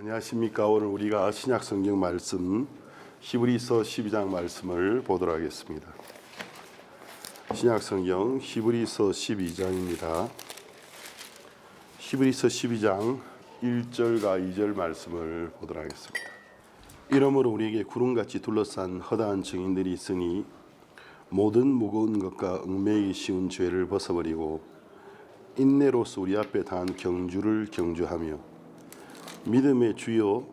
안녕하십니까. 오늘 우리가 신약 성경 말씀 히브리서 12장 말씀을 보도록 하겠습니다. 신약 성경 히브리서 12장입니다. 히브리서 12장 1절과 2절 말씀을 보도록 하겠습니다. 이러므로 우리에게 구름같이 둘러싼 허다한 증인들이 있으니 모든 무거운 것과 얽매이기 쉬운 죄를 벗어버리고 인내로서 우리 앞에 당한 경주를 경주하며 믿음의 주요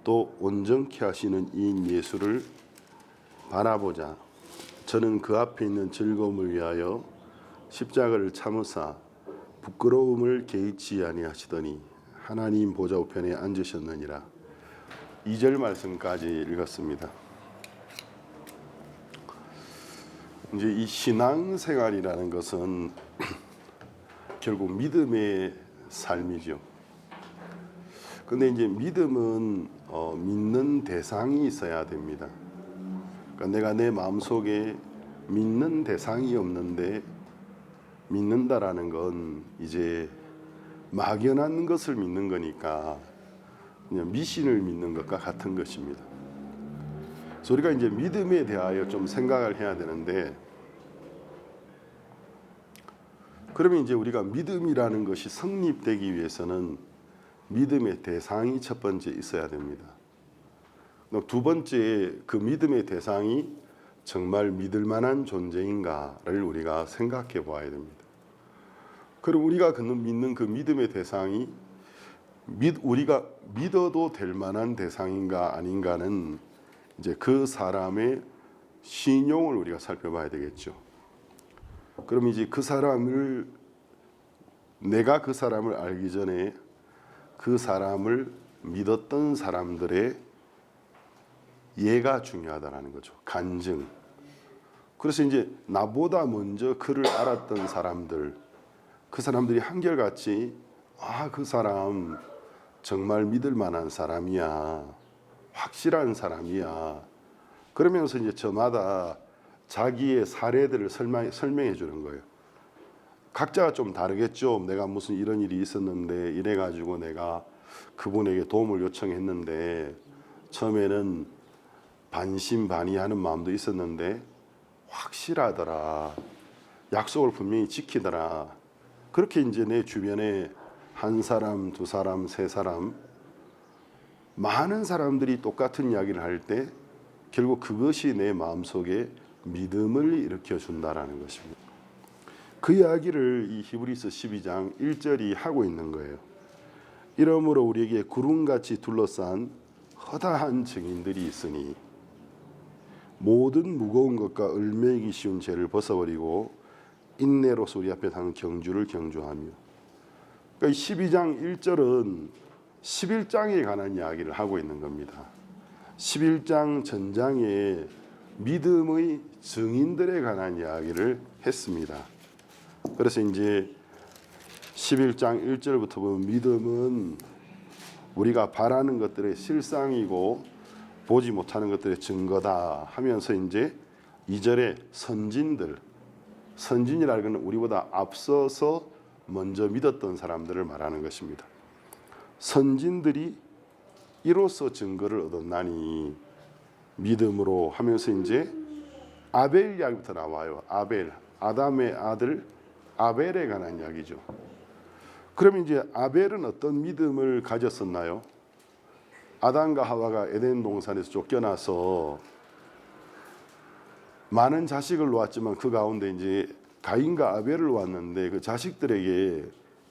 또 온전케 하시는 이인 예수를 바라보자. 저는 그 앞에 있는 즐거움을 위하여 십자가를 참으사 부끄러움을 개의치 아니하시더니 하나님 보좌 우편에 앉으셨느니라. 2절 말씀까지 읽었습니다. 이제 이 신앙생활이라는 것은 결국 믿음의 삶이죠. 근데 이제 믿음은 믿는 대상이 있어야 됩니다. 그러니까 내가 내 마음속에 믿는 대상이 없는데 믿는다라는 건 이제 막연한 것을 믿는 거니까 그냥 미신을 믿는 것과 같은 것입니다. 그래서 우리가 이제 믿음에 대하여 좀 생각을 해야 되는데, 그러면 이제 우리가 믿음이라는 것이 성립되기 위해서는 믿음의 대상이 첫 번째 있어야 됩니다. 두 번째, 그 믿음의 대상이 정말 믿을 만한 존재인가를 우리가 생각해 봐야 됩니다. 그럼 우리가 믿는 그 믿음의 대상이 우리가 믿어도 될 만한 대상인가 아닌가는 이제 그 사람의 신용을 우리가 살펴봐야 되겠죠. 그럼 이제 내가 그 사람을 알기 전에 그 사람을 믿었던 사람들의 예가 중요하다는 거죠. 간증. 그래서 이제 나보다 먼저 그를 알았던 사람들, 그 사람들이 한결같이 그 사람 정말 믿을 만한 사람이야, 확실한 사람이야, 그러면서 이제 저마다 자기의 사례들을 설명해 주는 거예요. 각자가 좀 다르겠죠. 내가 무슨 이런 일이 있었는데 이래가지고 내가 그분에게 도움을 요청했는데 처음에는 반신반의하는 마음도 있었는데 확실하더라, 약속을 분명히 지키더라. 그렇게 이제 내 주변에 한 사람, 두 사람, 세 사람, 많은 사람들이 똑같은 이야기를 할 때 결국 그것이 내 마음속에 믿음을 일으켜 준다라는 것입니다. 그 이야기를 이 히브리서 12장 1절이 하고 있는 거예요. 이러므로 우리에게 구름같이 둘러싼 허다한 증인들이 있으니 모든 무거운 것과 얽매이기 쉬운 죄를 벗어버리고 인내로서 우리 앞에 당한 경주를 경주하며. 그러니까 12장 1절은 11장에 관한 이야기를 하고 있는 겁니다. 11장 전장에 믿음의 증인들에 관한 이야기를 했습니다. 그래서 이제 11장 1절부터 보면 믿음은 우리가 바라는 것들의 실상이고 보지 못하는 것들의 증거다 하면서 이제 2절에 선진이라는 것은 우리보다 앞서서 먼저 믿었던 사람들을 말하는 것입니다. 선진들이 이로써 증거를 얻었나니 믿음으로 하면서 이제 아벨 이야기부터 나와요. 아담의 아들 아벨에 관한 이야기죠. 그러면 이제 아벨은 어떤 믿음을 가졌었나요? 아담과 하와가 에덴 동산에서 쫓겨나서 많은 자식을 놓았지만 그 가운데 이제 가인과 아벨을 놓았는데 그 자식들에게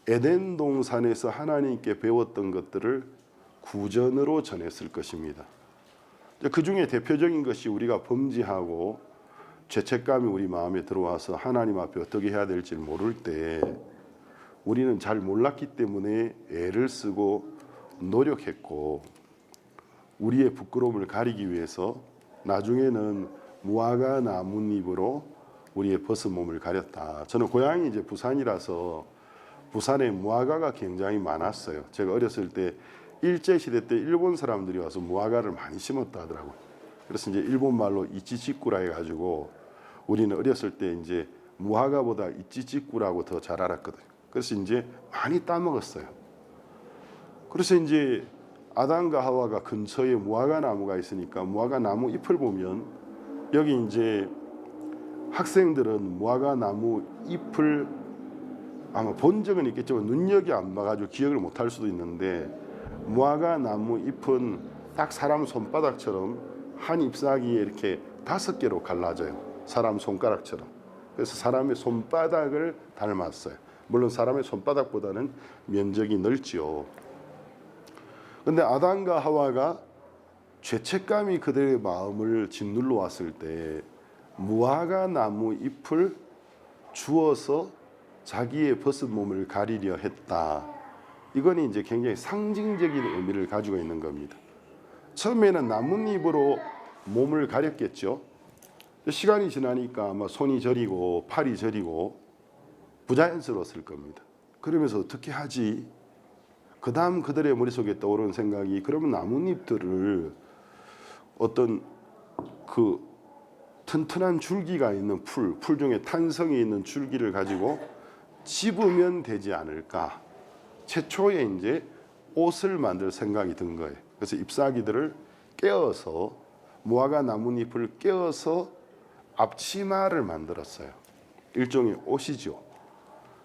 에덴 동산에서 하나님께 배웠던 것들을 구전으로 전했을 것입니다. 그 중에 대표적인 것이 우리가 범죄하고 죄책감이 우리 마음에 들어와서 하나님 앞에 어떻게 해야 될지 모를 때 우리는 잘 몰랐기 때문에 애를 쓰고 노력했고 우리의 부끄러움을 가리기 위해서 나중에는 무화과 나뭇잎으로 우리의 벗은 몸을 가렸다. 저는 고향이 이제 부산이라서 부산에 무화과가 굉장히 많았어요. 제가 어렸을 때 일제시대 때 일본 사람들이 와서 무화과를 많이 심었다 하더라고요. 그래서 이제 일본 말로 이치치꾸라 해가지고 우리는 어렸을 때 이제 무화과보다 이치치꾸라고 더 잘 알았거든요. 그래서 이제 많이 따먹었어요. 그래서 이제 아담과 하와가 근처에 무화과 나무가 있으니까 무화과 나무 잎을 보면 여기 이제 학생들은 무화과 나무 잎을 아마 본 적은 있겠지만 눈여겨 안 봐가지고 기억을 못할 수도 있는데 무화과 나무 잎은 딱 사람 손바닥처럼 한 잎사귀에 이렇게 5개로 갈라져요. 사람 손가락처럼. 그래서 사람의 손바닥을 닮았어요. 물론 사람의 손바닥보다는 면적이 넓지요. 근데 아담과 하와가 죄책감이 그들의 마음을 짓눌러 왔을 때 무화과 나무 잎을 주어서 자기의 벗은 몸을 가리려 했다. 이건 이제 굉장히 상징적인 의미를 가지고 있는 겁니다. 처음에는 나뭇잎으로 몸을 가렸겠죠. 시간이 지나니까 아마 손이 저리고 팔이 저리고 부자연스러웠을 겁니다. 그러면서 어떻게 하지? 그 다음 그들의 머릿속에 떠오르는 생각이 그러면 나뭇잎들을 어떤 그 튼튼한 줄기가 있는 풀 중에 탄성이 있는 줄기를 가지고 집으면 되지 않을까. 최초에 이제 옷을 만들 생각이 든 거예요. 그래서 잎사귀들을 깨어서 무화과 나뭇잎을 깨어서 앞치마를 만들었어요. 일종의 옷이죠.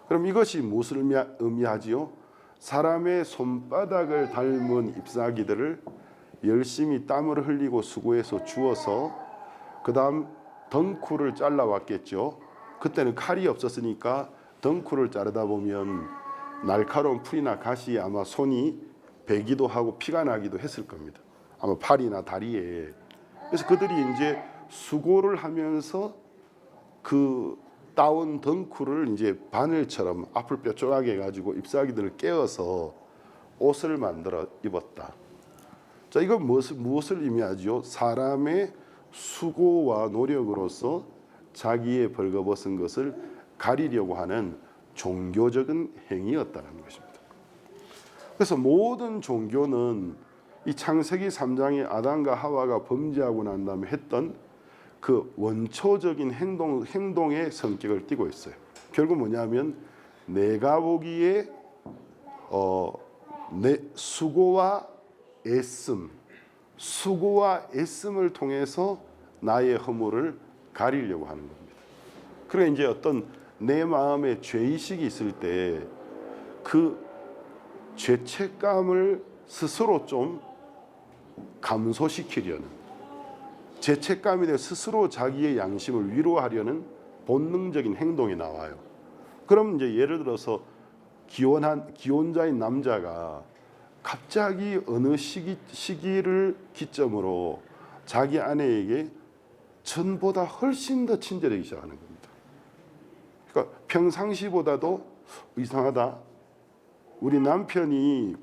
그럼 이것이 무엇을 의미하지요? 사람의 손바닥을 닮은 잎사귀들을 열심히 땀을 흘리고 수고해서 주어서 그 다음 덩쿨을 잘라왔겠죠. 그때는 칼이 없었으니까 덩쿨을 자르다 보면 날카로운 풀이나 가시에 아마 손이 베기도 하고 피가 나기도 했을 겁니다. 아마 팔이나 다리에. 그래서 그들이 이제 수고를 하면서 그 따온 덩쿨을 이제 바늘처럼 앞을 뾰족하게 해가지고 잎사귀들을 깨어서 옷을 만들어 입었다. 자, 이건 무엇을 의미하지요? 사람의 수고와 노력으로서 자기의 벌거벗은 것을 가리려고 하는 종교적인 행위였다는 것입니다. 그래서 모든 종교는 이 창세기 3장의 아담과 하와가 범죄하고 난 다음에 했던 그 원초적인 행동의 성격을 띠고 있어요. 결국 뭐냐면 내가 보기에 내 수고와 애씀을 통해서 나의 허물을 가리려고 하는 겁니다. 그러니까 이제 어떤 내 마음에 죄의식이 있을 때 그 죄책감을 스스로 좀 감소시키려는, 죄책감이 돼 스스로 자기의 양심을 위로하려는 본능적인 행동이 나와요. 그럼 이제 예를 들어서 기혼자인 남자가 갑자기 어느 시기를 기점으로 자기 아내에게 전보다 훨씬 더 친절하기 시작하는 겁니다. 그러니까 평상시보다도 이상하다. 우리 남편이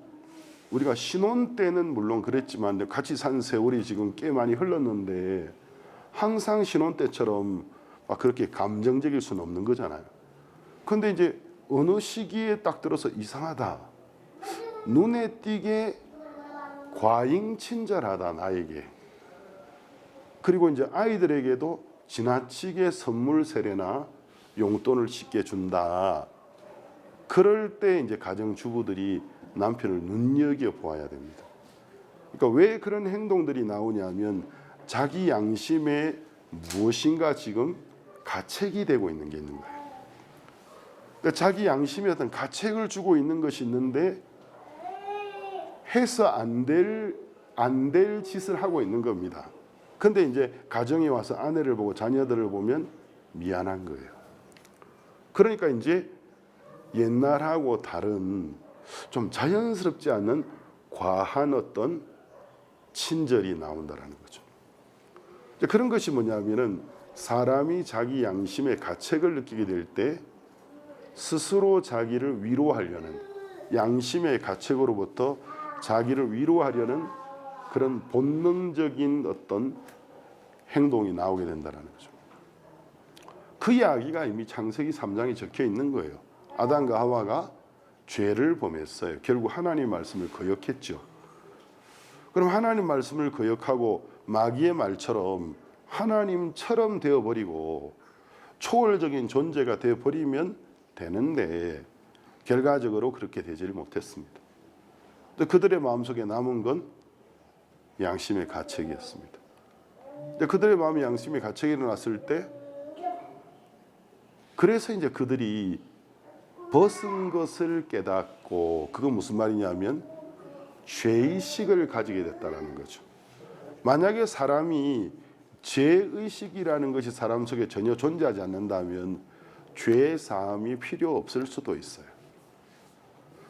우리가 신혼 때는 물론 그랬지만 같이 산 세월이 지금 꽤 많이 흘렀는데 항상 신혼 때처럼 막 그렇게 감정적일 수는 없는 거잖아요. 그런데 이제 어느 시기에 딱 들어서 이상하다. 눈에 띄게 과잉 친절하다 나에게. 그리고 이제 아이들에게도 지나치게 선물 세례나 용돈을 쉽게 준다. 그럴 때 이제 가정주부들이 남편을 눈여겨 보아야 됩니다. 그러니까 왜 그런 행동들이 나오냐면 자기 양심에 무엇인가 지금 가책이 되고 있는 게 있는 거예요. 그러니까 자기 양심에 어떤 가책을 주고 있는 것이 있는데 해서 안 될 짓을 하고 있는 겁니다. 근데 이제 가정에 와서 아내를 보고 자녀들을 보면 미안한 거예요. 그러니까 이제 옛날하고 다른 좀 자연스럽지 않은 과한 어떤 친절이 나온다라는 거죠. 그런 것이 뭐냐면은 사람이 자기 양심의 가책을 느끼게 될 때 스스로 자기를 위로하려는, 양심의 가책으로부터 자기를 위로하려는 그런 본능적인 어떤 행동이 나오게 된다는 거죠. 그 이야기가 이미 창세기 3장에 적혀 있는 거예요. 아담과 하와가 죄를 범했어요. 결국 하나님 말씀을 거역했죠. 그럼 하나님 말씀을 거역하고 마귀의 말처럼 하나님처럼 되어버리고 초월적인 존재가 되어버리면 되는데 결과적으로 그렇게 되지를 못했습니다. 또 그들의 마음속에 남은 건 양심의 가책이었습니다. 그들의 마음에 양심의 가책이 일어났을 때, 그래서 이제 그들이 벗은 것을 깨닫고, 그건 무슨 말이냐면 죄의식을 가지게 됐다는 거죠. 만약에 사람이 죄의식이라는 것이 사람 속에 전혀 존재하지 않는다면 죄 사함이 필요 없을 수도 있어요.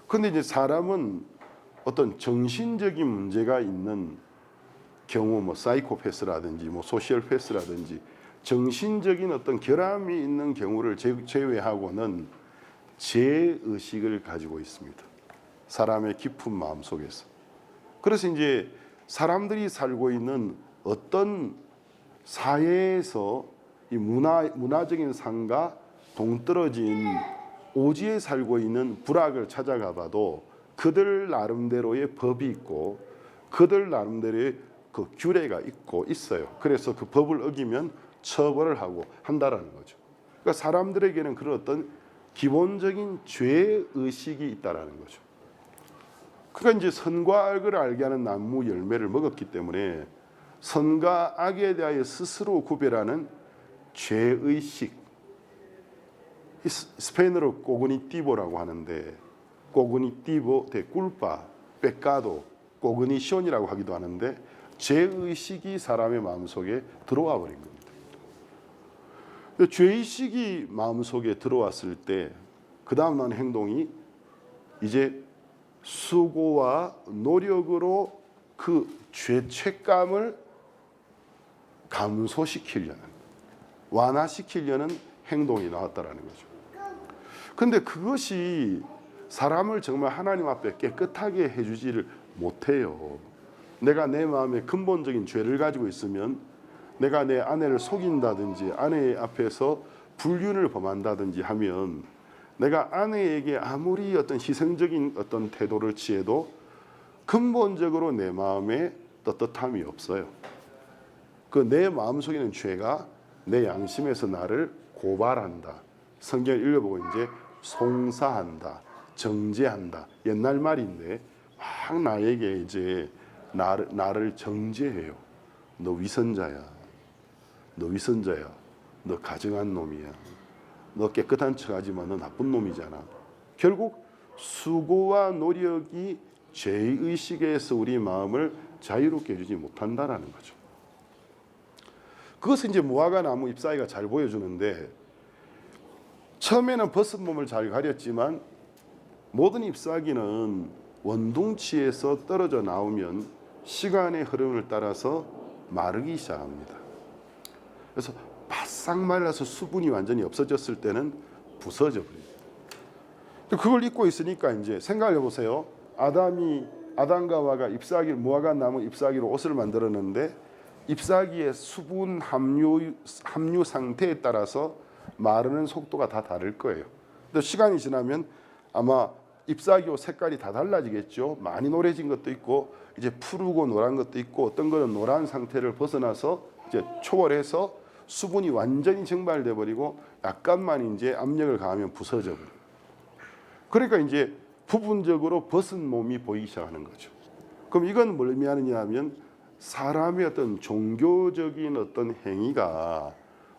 그런데 이제 사람은 어떤 정신적인 문제가 있는 경우, 뭐 사이코패스라든지 뭐 소시얼패스라든지 정신적인 어떤 결함이 있는 경우를 제외하고는 죄의식을 가지고 있습니다. 사람의 깊은 마음 속에서. 그래서 이제 사람들이 살고 있는 어떤 사회에서 이 문화적인 상과 동떨어진 오지에 살고 있는 부락을 찾아가 봐도 그들 나름대로의 법이 있고 그들 나름대로의 그 규례가 있어요. 그래서 그 법을 어기면 처벌을 하고 한다라는 거죠. 그러니까 사람들에게는 그런 어떤 기본적인 죄의식이 있다라는 거죠. 그러니까 이제 선과 악을 알게 하는 나무 열매를 먹었기 때문에 선과 악에 대하여 스스로 구별하는 죄의식, 스페인어로 코그니티보라고 하는데, 코그니티보 데 꿀파, 페카도, 코그니션이라고 하기도 하는데, 죄의식이 사람의 마음속에 들어와 버린 겁니다. 죄의식이 마음속에 들어왔을 때 그 다음 난 행동이 이제 수고와 노력으로 그 죄책감을 감소시키려는, 완화시키려는 행동이 나왔다라는 거죠. 근데 그것이 사람을 정말 하나님 앞에 깨끗하게 해주지를 못해요. 내가 내 마음에 근본적인 죄를 가지고 있으면, 내가 내 아내를 속인다든지 아내 앞에서 불륜을 범한다든지 하면, 내가 아내에게 아무리 어떤 희생적인 어떤 태도를 취해도 근본적으로 내 마음에 떳떳함이 없어요. 그 내 마음속에 있는 죄가 내 양심에서 나를 고발한다. 성경을 읽어보고 이제 송사한다, 정죄한다. 옛날 말인데 막 나에게 이제 나를 정죄해요. 너 위선자야. 너 위선자야. 너 가증한 놈이야. 너 깨끗한 척하지만 너 나쁜 놈이잖아. 결국 수고와 노력이 죄의식에서 우리 마음을 자유롭게 해주지 못한다라는 거죠. 그것은 이제 무화과 나무 잎사귀가 잘 보여주는데, 처음에는 벗은 몸을 잘 가렸지만 모든 잎사귀는 원둥치에서 떨어져 나오면 시간의 흐름을 따라서 마르기 시작합니다. 그래서 바싹 말라서 수분이 완전히 없어졌을 때는 부서져 버립니다. 그걸 잊고 있으니까 이제 생각해 보세요. 아담과 하와가 무화과 나무 잎사귀로 옷을 만들었는데 잎사귀의 수분 함유 상태에 따라서 마르는 속도가 다 다를 거예요. 근데 시간이 지나면 아마 잎사귀 옷 색깔이 다 달라지겠죠. 많이 노래진 것도 있고 이제 푸르고 노란 것도 있고, 어떤 거는 노란 상태를 벗어나서 이제 초월해서 수분이 완전히 증발돼 버리고 약간만 이제 압력을 가하면 부서져 버려요. 그러니까 이제 부분적으로 벗은 몸이 보이기 시작하는 거죠. 그럼 이건 뭘 의미하느냐 하면, 사람의 어떤 종교적인 어떤 행위가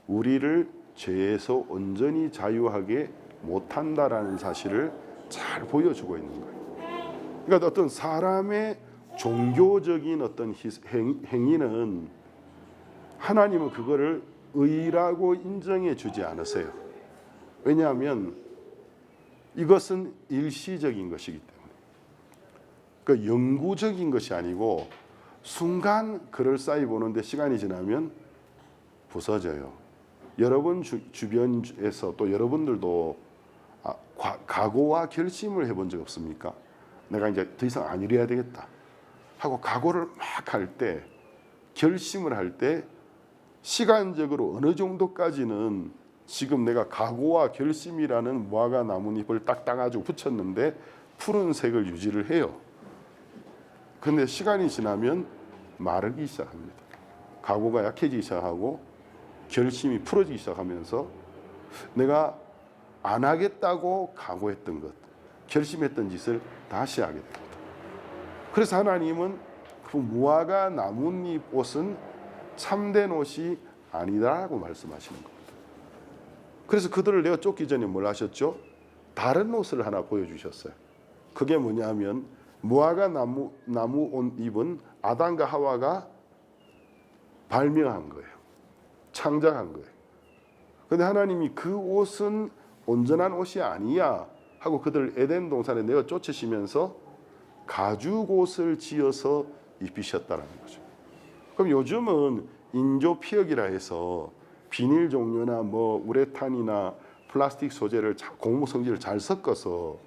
우리를 죄에서 온전히 자유하게 못한다라는 사실을 잘 보여주고 있는 거예요. 그러니까 어떤 사람의 종교적인 어떤 행위는 하나님은 그거를 의라고 인정해 주지 않으세요. 왜냐하면 이것은 일시적인 것이기 때문에. 그러니까 영구적인 것이 아니고 순간 그럴싸히 보는데 시간이 지나면 부서져요. 여러분 주변에서 또 여러분들도 각오와 결심을 해본 적 없습니까? 내가 이제 더 이상 안 이래야 되겠다 하고 각오를 막 할 때, 결심을 할 때 시간적으로 어느 정도까지는 지금 내가 각오와 결심이라는 무화과 나뭇잎을 딱 따가지고 붙였는데 푸른색을 유지를 해요. 근데 시간이 지나면 마르기 시작합니다. 각오가 약해지기 시작하고 결심이 풀어지기 시작하면서 내가 안 하겠다고 각오했던 것, 결심했던 짓을 다시 하게 됩니다. 그래서 하나님은 그 무화과 나뭇잎 옷은 참된 옷이 아니다라고 말씀하시는 겁니다. 그래서 그들을 내어 쫓기 전에 뭘 하셨죠? 다른 옷을 하나 보여주셨어요. 그게 뭐냐면 무화과 나무 옷잎은 아담과 하와가 발명한 거예요. 창작한 거예요. 그런데 하나님이 그 옷은 온전한 옷이 아니야 하고 그들을 에덴 동산에 내어 쫓으시면서 가죽 옷을 지어서 입히셨다는 거죠. 그럼 요즘은 인조 피혁이라 해서 비닐 종류나 뭐 우레탄이나 플라스틱 소재를 고무 성질을 잘 섞어서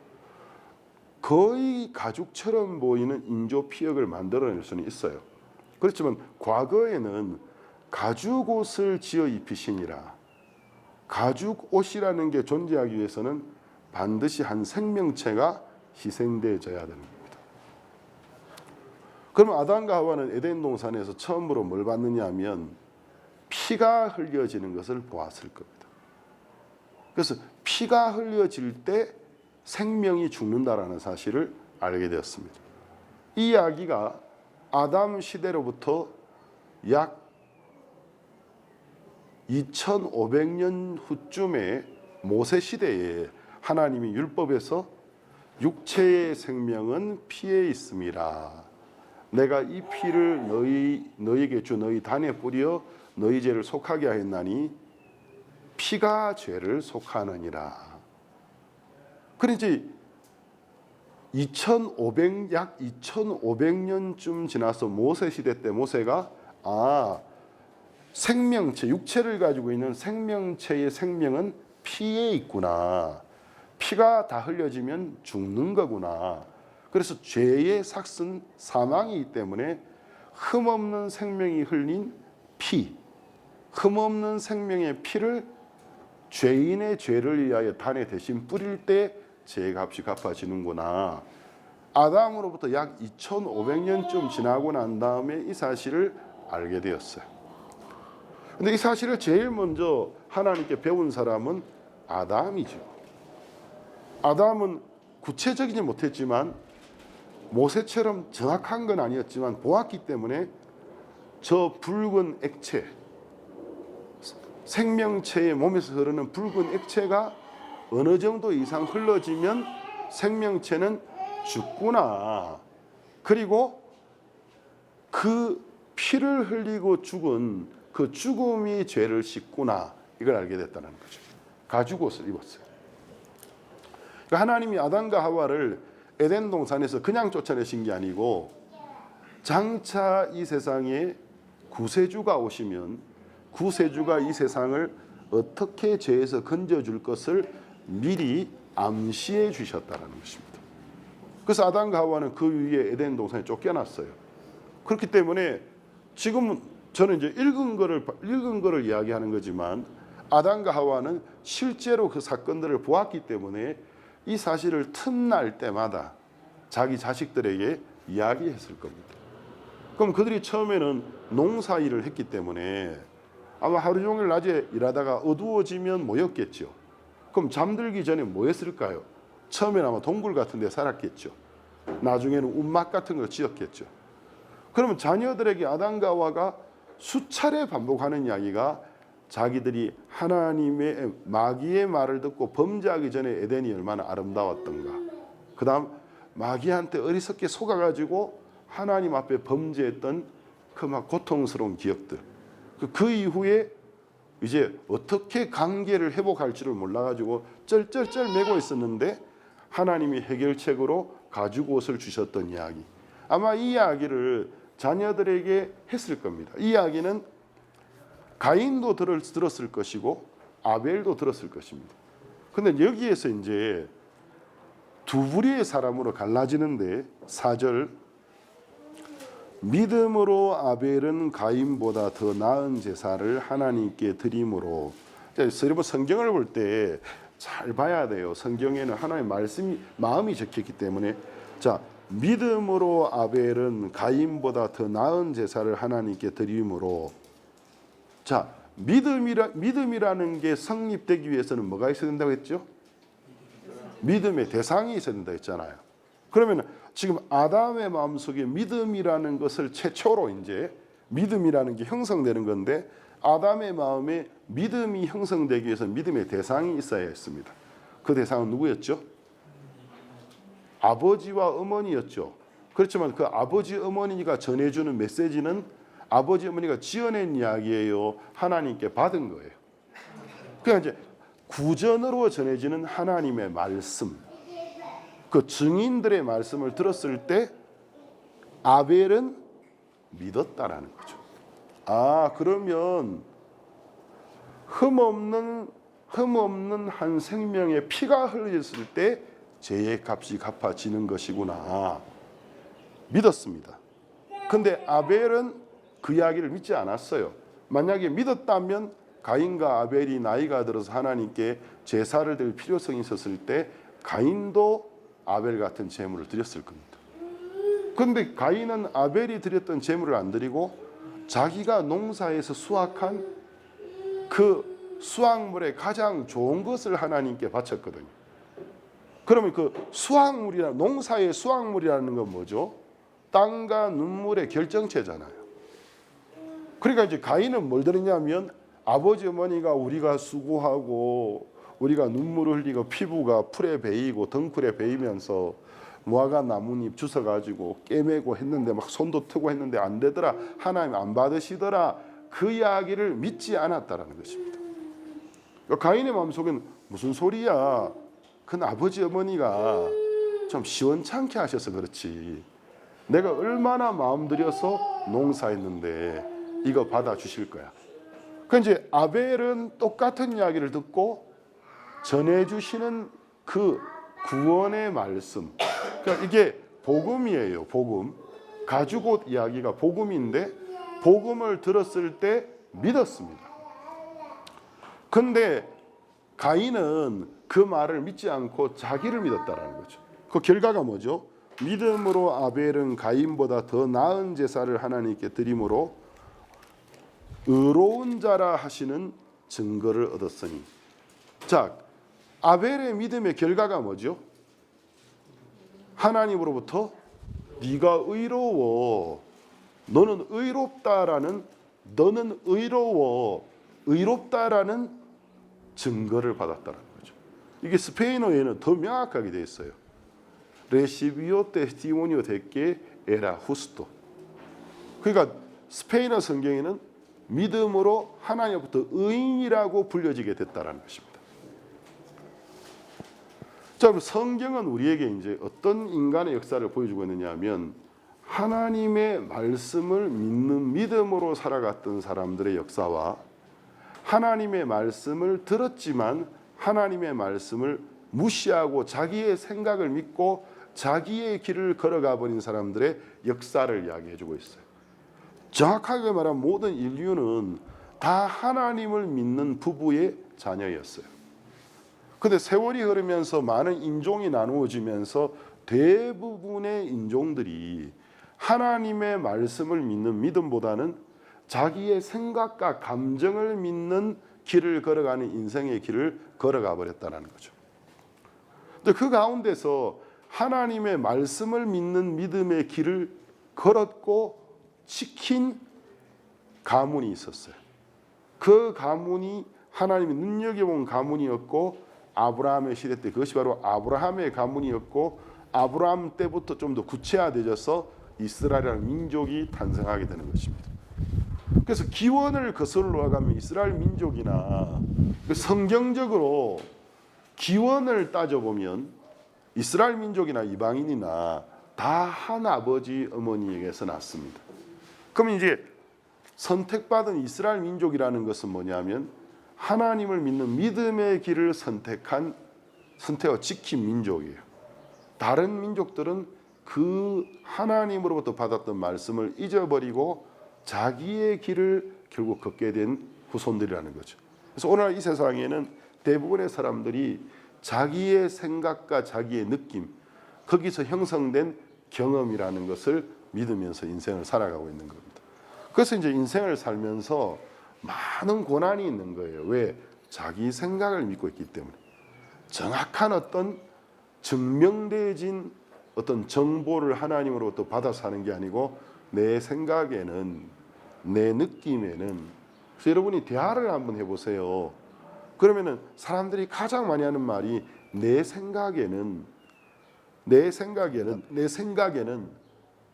거의 가죽처럼 보이는 인조 피혁을 만들어낼 수는 있어요. 그렇지만 과거에는 가죽 옷을 지어 입히시니라. 가죽 옷이라는 게 존재하기 위해서는 반드시 한 생명체가 희생되어야 되는 겁니다. 그럼 아담과 하와는 에덴 동산에서 처음으로 뭘 봤느냐 하면 피가 흘려지는 것을 보았을 겁니다. 그래서 피가 흘려질 때 생명이 죽는다라는 사실을 알게 되었습니다. 이 이야기가 아담 시대로부터 약 2500년 후쯤에 모세 시대에 하나님이 율법에서 육체의 생명은 피에 있음이라. 내가 이 피를 너희에게 주 너희 단에 뿌려 너희 죄를 속하게 하였나니 피가 죄를 속하느니라. 그러니까 약 2500년쯤 지나서 모세 시대 때 모세가 생명체, 육체를 가지고 있는 생명체의 생명은 피에 있구나. 피가 다 흘려지면 죽는 거구나. 그래서 죄의 삭은 사망이기 때문에 흠없는 생명이 흘린 피, 흠없는 생명의 피를 죄인의 죄를 위하여 단에 대신 뿌릴 때 죄의 값이 갚아지는구나. 아담으로부터 약 2500년쯤 지나고 난 다음에 이 사실을 알게 되었어요. 근데 이 사실을 제일 먼저 하나님께 배운 사람은 아담이죠. 아담은 구체적이지 못했지만 모세처럼 정확한 건 아니었지만 보았기 때문에 저 붉은 액체, 생명체의 몸에서 흐르는 붉은 액체가 어느 정도 이상 흘러지면 생명체는 죽구나. 그리고 그 피를 흘리고 죽은 그 죽음이 죄를 씻구나. 이걸 알게 됐다는 거죠. 가죽 옷을 입었어요. 그러니까 하나님이 아담과 하와를 에덴 동산에서 그냥 쫓아내신 게 아니고 장차 이 세상에 구세주가 오시면 구세주가 이 세상을 어떻게 죄에서 건져줄 것을 미리 암시해 주셨다는 것입니다. 그래서 아담과 하와는 그 위에 에덴 동산에 쫓겨났어요. 그렇기 때문에 지금 저는 이제 읽은 거를 이야기하는 거지만 아담과 하와는 실제로 그 사건들을 보았기 때문에 이 사실을 틈날 때마다 자기 자식들에게 이야기했을 겁니다. 그럼 그들이 처음에는 농사 일을 했기 때문에 아마 하루 종일 낮에 일하다가 어두워지면 모였겠죠. 그럼 잠들기 전에 뭐 했을까요? 처음에는 아마 동굴 같은 데 살았겠죠. 나중에는 움막 같은 걸 지었겠죠. 그러면 자녀들에게 아담과 하와가 수차례 반복하는 이야기가 자기들이 하나님의 마귀의 말을 듣고 범죄하기 전에 에덴이 얼마나 아름다웠던가. 그 다음 마귀한테 어리석게 속아가지고 하나님 앞에 범죄했던 그 막 고통스러운 기억들. 그 이후에 이제 어떻게 관계를 회복할 줄을 몰라가지고 쩔쩔쩔 매고 있었는데 하나님이 해결책으로 가죽 옷을 주셨던 이야기. 아마 이 이야기를 자녀들에게 했을 겁니다. 이 이야기는 가인도 들었을 것이고 아벨도 들었을 것입니다. 그런데 여기에서 이제 두 부류의 사람으로 갈라지는데 4절 믿음으로 아벨은 가인보다 더 나은 제사를 하나님께 드림으로. 여러분 성경을 볼 때 잘 봐야 돼요. 성경에는 하나님의 말씀이 마음이 적혀있기 때문에 믿음으로 아벨은 가인보다 더 나은 제사를 하나님께 드림으로. 믿음이라는 게 성립되기 위해서는 뭐가 있어야 된다고 했죠? 믿음의 대상이 있어야 된다고 했잖아요. 그러면 지금 아담의 마음속에 믿음이라는 것을 최초로 이제 믿음이라는 게 형성되는 건데, 아담의 마음에 믿음이 형성되기 위해서 믿음의 대상이 있어야 했습니다. 그 대상은 누구였죠? 아버지와 어머니였죠. 그렇지만 그 아버지 어머니가 전해주는 메시지는 아버지 어머니가 지어낸 이야기예요, 하나님께 받은 거예요. 그러니까 이제 구전으로 전해지는 하나님의 말씀, 그 증인들의 말씀을 들었을 때 아벨은 믿었다라는 거죠. 아, 그러면 흠없는 한 생명의 피가 흘렸을 때 죄의 값이 갚아지는 것이구나 믿었습니다. 근데 아벨은 그 이야기를 믿지 않았어요. 만약에 믿었다면 가인과 아벨이 나이가 들어서 하나님께 제사를 드릴 필요성이 있었을 때 가인도 아벨 같은 제물을 드렸을 겁니다. 그런데 가인은 아벨이 드렸던 제물을 안 드리고 자기가 농사에서 수확한 그 수확물의 가장 좋은 것을 하나님께 바쳤거든요. 그러면 그 수확물이나 농사의 수확물이라는 건 뭐죠? 땀과 눈물의 결정체잖아요. 그러니까 이제 가인은 뭘 드렸냐면 아버지 어머니가 우리가 수고하고 우리가 눈물을 흘리고 피부가 풀에 베이고 덩굴에 베이면서 무화과 나뭇잎 주워가지고 깨매고 했는데 막 손도 트고 했는데 안 되더라, 하나님 안 받으시더라, 그 이야기를 믿지 않았다라는 것입니다. 가인의 마음속엔 무슨 소리야, 그건 아버지 어머니가 좀 시원찮게 하셔서 그렇지, 내가 얼마나 마음 들여서 농사했는데 이거 받아주실 거야. 그 이제 아벨은 똑같은 이야기를 듣고 전해주시는 그 구원의 말씀, 그러니까 이게 복음이에요. 복음, 가죽옷 이야기가 복음인데 복음을 들었을 때 믿었습니다. 근데 가인은 그 말을 믿지 않고 자기를 믿었다라는 거죠. 그 결과가 뭐죠? 믿음으로 아벨은 가인보다 더 나은 제사를 하나님께 드림으로 의로운 자라 하시는 증거를 얻었으니. 자, 아벨의 믿음의 결과가 뭐죠? 하나님으로부터 네가 의로워, 너는 의롭다라는, 너는 의로워, 의롭다라는 증거를 받았다는 거죠. 이게 스페인어에는 더 명확하게 되어 있어요. Recibió testimonio de que era justo. 그러니까 스페인어 성경에는 믿음으로 하나님부터 의인이라고 불려지게 됐다라는 것입니다. 자, 성경은 우리에게 이제 어떤 인간의 역사를 보여주고 있느냐 하면 하나님의 말씀을 믿는 믿음으로 살아갔던 사람들의 역사와 하나님의 말씀을 들었지만 하나님의 말씀을 무시하고 자기의 생각을 믿고 자기의 길을 걸어가 버린 사람들의 역사를 이야기해 주고 있어요. 정확하게 말하면 모든 인류는 다 하나님을 믿는 부부의 자녀였어요. 근데 세월이 흐르면서 많은 인종이 나누어지면서 대부분의 인종들이 하나님의 말씀을 믿는 믿음보다는 자기의 생각과 감정을 믿는 길을 걸어가는 인생의 길을 걸어가 버렸다는 거죠. 근데 그 가운데서 하나님의 말씀을 믿는 믿음의 길을 걸었고 지킨 가문이 있었어요. 그 가문이 하나님이 눈여겨본 가문이었고 아브라함의 시대 때 그것이 바로 아브라함의 가문이었고 아브라함 때부터 좀 더 구체화되어서 이스라엘이라는 민족이 탄생하게 되는 것입니다. 그래서 기원을 거슬러 가면 이스라엘 민족이나 성경적으로 기원을 따져보면 이스라엘 민족이나 이방인이나 다 한 아버지 어머니에게서 났습니다. 그럼 이제 선택받은 이스라엘 민족이라는 것은 뭐냐면 하나님을 믿는 믿음의 길을 선택한, 선택과 지킨 민족이에요. 다른 민족들은 그 하나님으로부터 받았던 말씀을 잊어버리고 자기의 길을 결국 걷게 된 후손들이라는 거죠. 그래서 오늘 이 세상에는 대부분의 사람들이 자기의 생각과 자기의 느낌, 거기서 형성된 경험이라는 것을 믿으면서 인생을 살아가고 있는 겁니다. 그래서 이제 인생을 살면서 많은 고난이 있는 거예요. 왜? 자기 생각을 믿고 있기 때문에. 정확한 어떤 증명되어진 어떤 정보를 하나님으로부터 받아서 하는 게 아니고 내 생각에는, 내 느낌에는. 그래서 여러분이 대화를 한번 해보세요. 그러면은 사람들이 가장 많이 하는 말이 내 생각에는,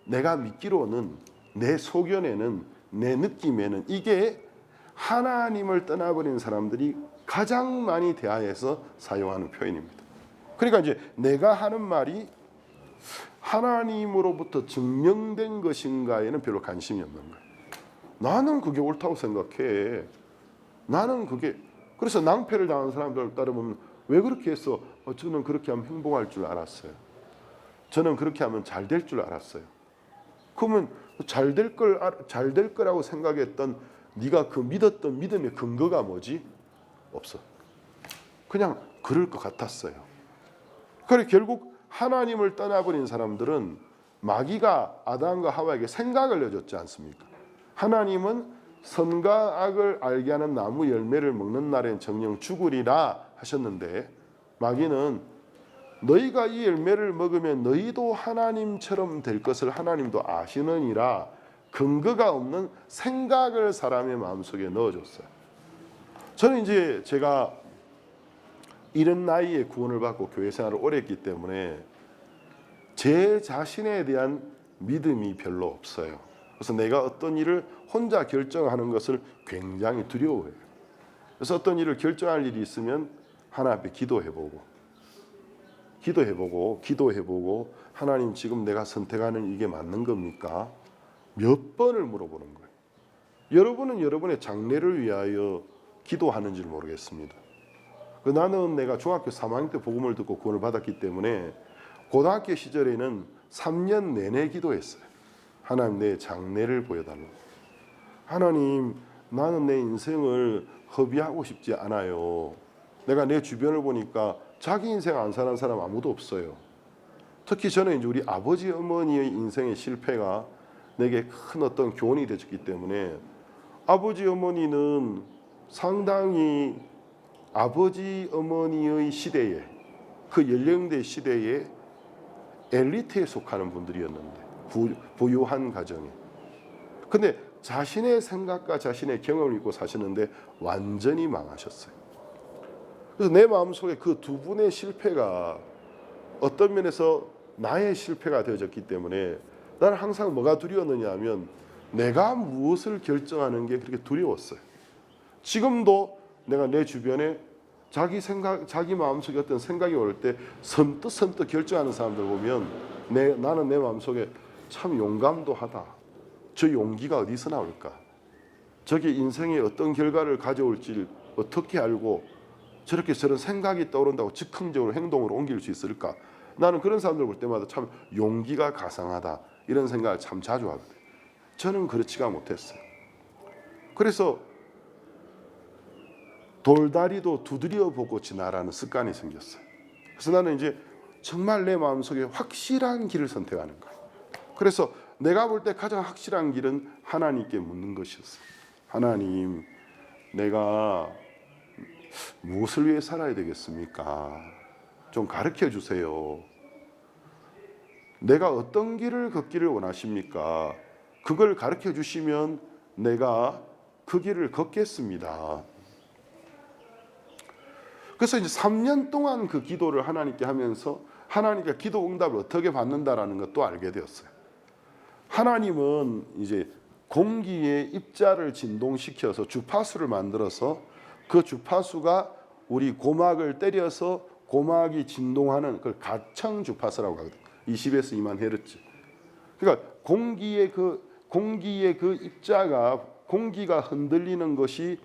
내가 믿기로는, 내 소견에는, 내 느낌에는. 이게 하나님을 떠나버린 사람들이 가장 많이 대화해서 사용하는 표현입니다. 그러니까 이제 내가 하는 말이 하나님으로부터 증명된 것인가에는 별로 관심이 없는 거예요. 나는 그게 옳다고 생각해. 나는 그게. 그래서 낭패를 당한 사람들 따르면 왜 그렇게 했어? 저는 그렇게 하면 행복할 줄 알았어요. 저는 그렇게 하면 잘 될 줄 알았어요. 그러면 잘 될 거라고 생각했던 네가 그 믿었던 믿음의 근거가 뭐지? 없어. 그냥 그럴 것 같았어요. 그래 결국 하나님을 떠나버린 사람들은 마귀가 아담과 하와에게 생각을 내줬지 않습니까? 하나님은 선과 악을 알게 하는 나무 열매를 먹는 날엔 정녕 죽으리라 하셨는데, 마귀는 너희가 이 열매를 먹으면 너희도 하나님처럼 될 것을 하나님도 아시느니라 근거가 없는 생각을 사람의 마음속에 넣어줬어요. 저는 이제 제가 이런 나이에 구원을 받고 교회 생활을 오래 했기 때문에 제 자신에 대한 믿음이 별로 없어요. 그래서 내가 어떤 일을 혼자 결정하는 것을 굉장히 두려워해요. 그래서 어떤 일을 결정할 일이 있으면 하나님 앞에 기도해보고 하나님 지금 내가 선택하는 이게 맞는 겁니까? 몇 번을 물어보는 거예요. 여러분은 여러분의 장래를 위하여 기도하는지 모르겠습니다. 나는 내가 중학교 3학년 때 복음을 듣고 구원을 받았기 때문에 고등학교 시절에는 3년 내내 기도했어요. 하나님 내 장래를 보여달라고. 하나님 나는 내 인생을 허비하고 싶지 않아요. 내가 내 주변을 보니까 자기 인생 안 사는 사람 아무도 없어요. 특히 저는 이제 우리 아버지 어머니의 인생의 실패가 내게 큰 어떤 교훈이 되었기 때문에 아버지 어머니는 상당히 아버지 어머니의 시대에 그 연령대 시대에 엘리트에 속하는 분들이었는데 부유한 가정에. 근데 자신의 생각과 자신의 경험을 믿고 사시는데 완전히 망하셨어요. 그래서 내 마음속에 그 두 분의 실패가 어떤 면에서 나의 실패가 되어졌기 때문에 나는 항상 뭐가 두려웠느냐 하면 내가 무엇을 결정하는 게 그렇게 두려웠어요. 지금도 내가 내 주변에 자기 마음속에 어떤 생각이 올 때 선뜻 결정하는 사람들 보면 나는 내 마음속에 참 용감도 하다. 저 용기가 어디서 나올까? 저게 인생에 어떤 결과를 가져올지 어떻게 알고 저렇게 저런 생각이 떠오른다고 즉흥적으로 행동으로 옮길 수 있을까? 나는 그런 사람들 볼 때마다 참 용기가 가상하다 이런 생각을 참 자주 하거든요. 저는 그렇지가 못했어요. 그래서 돌다리도 두드려 보고 지나라는 습관이 생겼어요. 그래서 나는 이제 정말 내 마음속에 확실한 길을 선택하는 거예요. 그래서 내가 볼 때 가장 확실한 길은 하나님께 묻는 것이었어요. 하나님, 내가 무엇을 위해 살아야 되겠습니까? 좀 가르쳐 주세요. 내가 어떤 길을 걷기를 원하십니까? 그걸 가르쳐 주시면 내가 그 길을 걷겠습니다. 그래서 이제 3년 동안 그 기도를 하나님께 하면서 하나님께 기도 응답을 어떻게 받는다라는 것도 알게 되었어요. 하나님은 이제 공기의 입자를 진동시켜서 주파수를 만들어서 그 주파수가 우리 고막을 때려서 고막이 진동하는 그 가청 주파수라고 하거든요. 20에서 2만 헤르츠. 그러니까 공기의 그 입자가 공기가 흔들리는 것이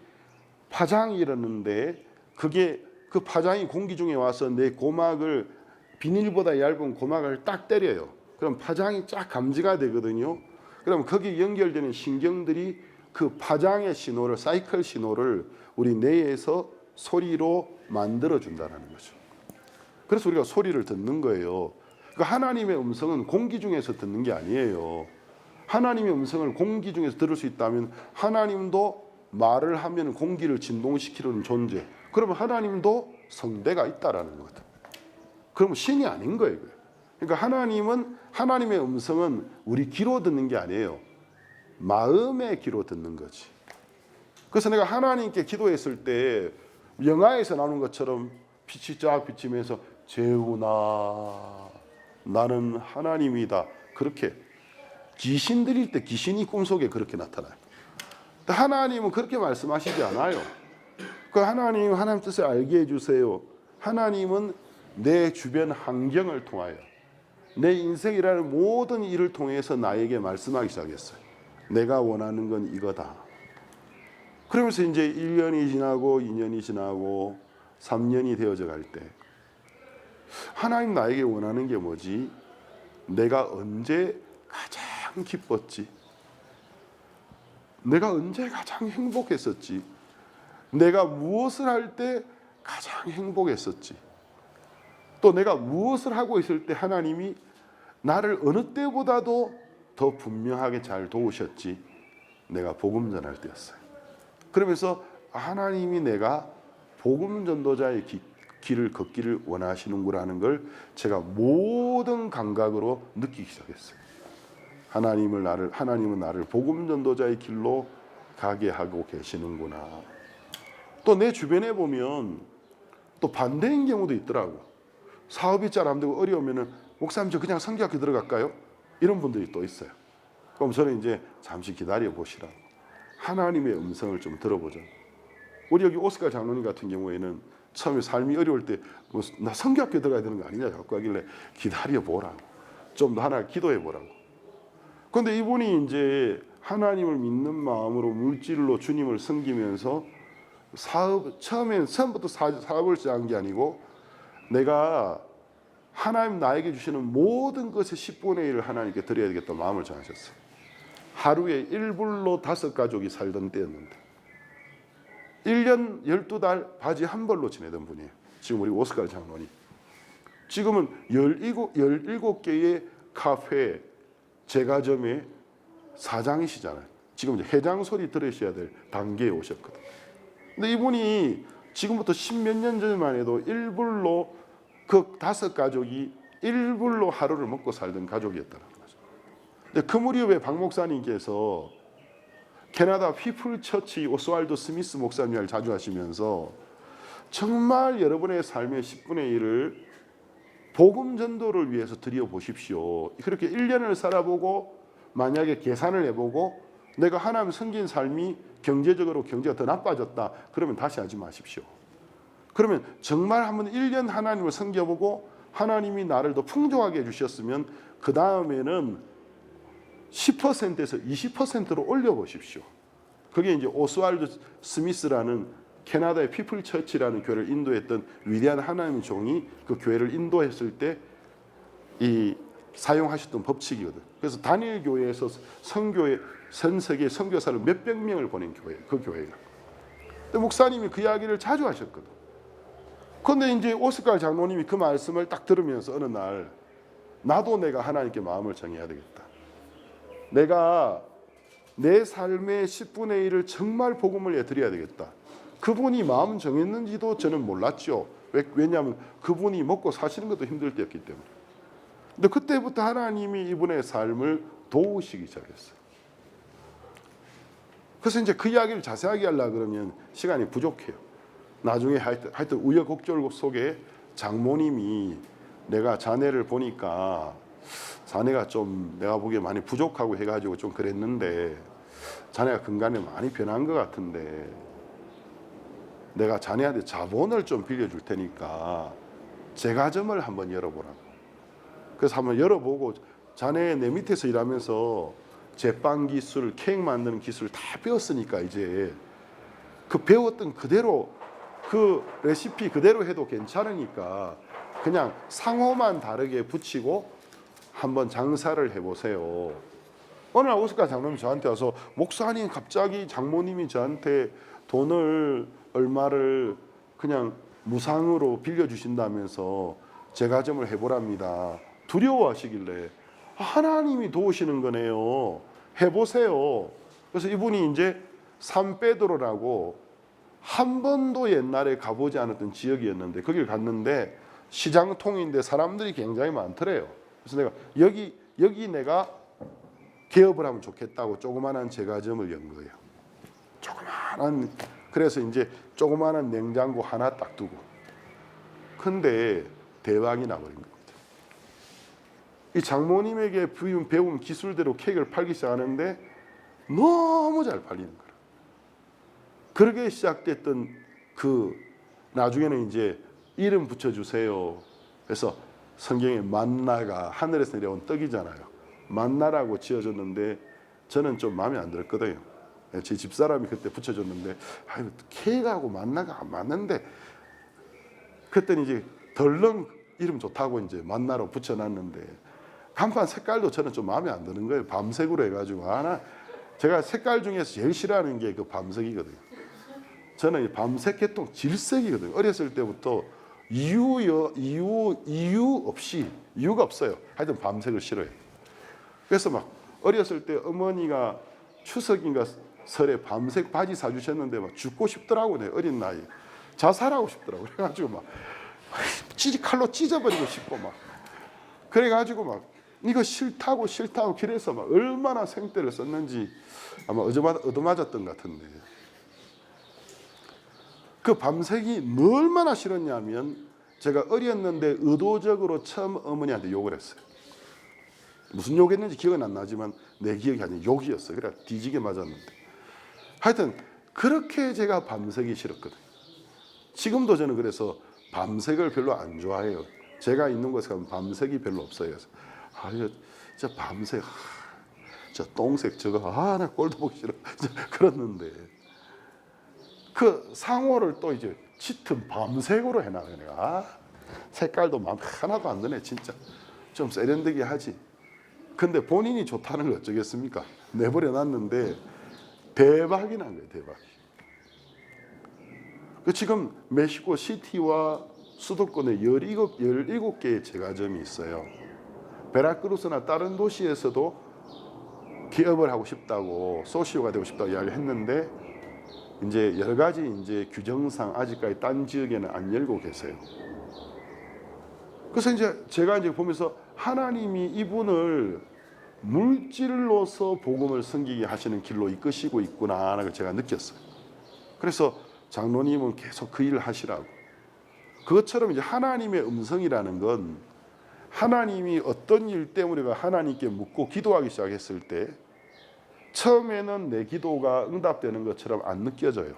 파장이 일어나는데 그게 그 파장이 공기 중에 와서 내 고막을 비닐보다 얇은 고막을 딱 때려요. 그럼 파장이 쫙 감지가 되거든요. 그럼 거기 연결되는 신경들이 그 파장의 신호를 사이클 신호를 우리 뇌에서 소리로 만들어 준다는 거죠. 그래서 우리가 소리를 듣는 거예요. 그러니까 하나님의 음성은 공기 중에서 듣는 게 아니에요. 하나님의 음성을 공기 중에서 들을 수 있다면 하나님도 말을 하면 공기를 진동시키는 존재. 그러면 하나님도 성대가 있다라는 거거든. 그러면 신이 아닌 거예요. 그러니까 하나님의 음성은 우리 귀로 듣는 게 아니에요. 마음의 귀로 듣는 거지. 그래서 내가 하나님께 기도했을 때 영화에서 나오는 것처럼 빛이 쫙 비치면서 재우나 나는 하나님이다. 그렇게 귀신 들릴 때 귀신이 꿈속에 그렇게 나타나요. 하나님은 그렇게 말씀하시지 않아요. 그 하나님 뜻을 알게 해주세요. 하나님은 내 주변 환경을 통하여 내 인생이라는 모든 일을 통해서 나에게 말씀하기 시작했어요. 내가 원하는 건 이거다. 그러면서 이제 1년이 지나고 2년이 지나고 3년이 되어져 갈 때 하나님 나에게 원하는 게 뭐지? 내가 언제 가장 기뻤지? 내가 언제 가장 행복했었지? 내가 무엇을 할 때 가장 행복했었지? 또 내가 무엇을 하고 있을 때 하나님이 나를 어느 때보다도 더 분명하게 잘 도우셨지? 내가 복음 전할 때였어요. 그러면서 하나님이 내가 복음 전도자의 길을 걷기를 원하시는구라는 걸 제가 모든 감각으로 느끼기 시작했어요. 하나님은 나를 복음 전도자의 길로 가게 하고 계시는구나. 또 내 주변에 보면 또 반대인 경우도 있더라고. 사업이 잘 안 되고 어려우면은 목사님 저 그냥 성교학교 들어갈까요? 이런 분들이 또 있어요. 그럼 저는 이제 잠시 기다려 보시라고. 하나님의 음성을 좀 들어보자. 우리 여기 오스카 장로님 같은 경우에는 처음에 삶이 어려울 때 나 성교학교 들어가야 되는 거 아니냐 자꾸 하길래 기다려 보라고. 좀 더 하나 기도해 보라고. 그런데 이분이 이제 하나님을 믿는 마음으로 물질로 주님을 섬기면서 처음부터 사업을 시작한 게 아니고 내가 하나님 나에게 주시는 모든 것의 10분의 1을 하나님께 드려야 되겠다 마음을 정하셨어요. 하루에 1불로 5가족이 살던 때였는데 1년 12달 바지 한 벌로 지내던 분이에요. 지금 우리 오스카 장로님. 지금은 17개의 카페, 제과점의 사장이시잖아요. 지금 이제 회장 소리 들으셔야 될 단계에 오셨거든요. 근데 이분이 지금부터 10몇 년 전만 해도 1불로 그 5가족이 1불로 하루를 먹고 살던 가족이었다는 거죠. 근데 그 무렵에 박 목사님께서 캐나다 피플 처치 오스왈드 스미스 목사님을 자주 하시면서 정말 여러분의 삶의 10분의 1을 복음 전도를 위해서 드려 보십시오. 그렇게 1년을 살아보고 만약에 계산을 해보고 내가 하나님 섬긴 삶이 경제가 더 나빠졌다. 그러면 다시 하지 마십시오. 그러면 정말 한번 1년 하나님을 섬겨보고 하나님이 나를 더 풍족하게 해주셨으면 그 다음에는 10%에서 20%로 올려보십시오. 그게 이제 오스왈드 스미스라는 캐나다의 피플 처치라는 교회를 인도했던 위대한 하나님의 종이 그 교회를 인도했을 때 이 사용하셨던 법칙이거든. 그래서 단일 교회에서 전 세계 선교사를 몇백 명을 보낸 교회, 그 교회가. 근데 목사님이 그 이야기를 자주 하셨거든. 그런데 이제 오스카 장로님이 그 말씀을 딱 들으면서 어느 날 나도 내가 하나님께 마음을 정해야 되겠다. 내가 내 삶의 10분의 1을 정말 복음을 위해 드려야 되겠다. 그분이 마음 정했는지도 저는 몰랐죠. 왜냐하면 그분이 먹고 사시는 것도 힘들 때였기 때문에. 근데 그때부터 하나님이 이분의 삶을 도우시기 시작했어요. 그래서 이제 그 이야기를 자세하게 하려고 그러면 시간이 부족해요. 나중에 하여튼 우여곡절 속에 장모님이 내가 자네를 보니까 자네가 좀 내가 보기에 많이 부족하고 해가지고 좀 그랬는데 자네가 근간에 많이 변한 것 같은데 내가 자네한테 자본을 좀 빌려줄 테니까 제과점을 한번 열어보라고. 그래서 한번 열어보고 자네 내 밑에서 일하면서 제빵 기술, 케이크 만드는 기술 다 배웠으니까 이제 그 배웠던 그대로 그 레시피 그대로 해도 괜찮으니까 그냥 상호만 다르게 붙이고 한번 장사를 해보세요. 어느 날 오스카 장로님이 저한테 와서 목사님 갑자기 장모님이 저한테 돈을 얼마를 그냥 무상으로 빌려주신다면서 제과점을 해보랍니다. 두려워하시길래 하나님이 도우시는 거네요. 해보세요. 그래서 이분이 이제 산베드로라고 한 번도 옛날에 가보지 않았던 지역이었는데 거길 갔는데 시장통인데 사람들이 굉장히 많더래요. 그래서 내가 여기 내가 개업을 하면 좋겠다고 조그마한 제과점을 연 거예요. 조그마한. 그래서 이제 조그마한 냉장고 하나 딱 두고. 근데 대박이 나버린 겁니다. 이 장모님에게 배운 기술대로 케이크를 팔기 시작하는데 너무 잘 팔리는 거예요. 그렇게 시작됐던 나중에는 이제 이름 붙여주세요. 그래서 성경에 만나가 하늘에서 내려온 떡이잖아요. 만나라고 지어줬는데 저는 좀 마음에 안 들었거든요. 제 집사람이 그때 붙여줬는데 케이크하고 만나가 안 맞는데 그때는 이제 덜렁 이름 좋다고 이제 만나로 붙여놨는데 간판 색깔도 저는 좀 마음에 안 드는 거예요. 밤색으로 해가지고 제가 색깔 중에서 제일 싫어하는 게 그 밤색이거든요. 저는 이 밤색 계통 질색이거든요. 어렸을 때부터 이유가 없어요. 하여튼 밤색을 싫어해요. 그래서 막 어렸을 때 어머니가 추석인가 설에 밤색 바지 사주셨는데 막 죽고 싶더라고. 내 어린 나이에 자살하고 싶더라고. 그래가지고 막 칼로 찢어버리고 싶고 막 그래가지고 막 이거 싫다고 그래서 막 얼마나 생떼를 썼는지 아마 얻어맞았던 것 같은데 그 밤색이 얼마나 싫었냐면 제가 어렸는데 의도적으로 처음 어머니한테 욕을 했어요. 무슨 욕했는지 기억은 안 나지만 내 기억이 아니라 욕이었어요. 그래 뒤지게 맞았는데 하여튼 그렇게 제가 밤색이 싫었거든요. 지금도 저는 그래서 밤색을 별로 안 좋아해요. 제가 있는 곳에 가면 밤색이 별로 없어요. 그래서 저 밤색, 저 똥색 저거 나 꼴도 보기 싫어. 그랬는데 그 상호를 또 이제 짙은 밤색으로 해놔요. 내가 색깔도 마음에 하나도 안 드네. 진짜 좀 세련되게 하지. 근데 본인이 좋다는 걸 어쩌겠습니까? 내버려 놨는데 대박이 난 거예요. 대박이. 지금 멕시코 시티와 수도권에 17개의 제과점이 있어요. 베라크루스나 다른 도시에서도 기업을 하고 싶다고 소시오가 되고 싶다고 이야기를 했는데 이제 여러 가지 이제 규정상 아직까지 딴 지역에는 안 열고 계세요. 그래서 이제 제가 이제 보면서 하나님이 이분을 물질로서 복음을 섬기게 하시는 길로 이끄시고 있구나 하는 걸 제가 느꼈어요. 그래서 장로님은 계속 그 일을 하시라고. 그것처럼 이제 하나님의 음성이라는 건 하나님이 어떤 일 때문에 하나님께 묻고 기도하기 시작했을 때 처음에는 내 기도가 응답되는 것처럼 안 느껴져요.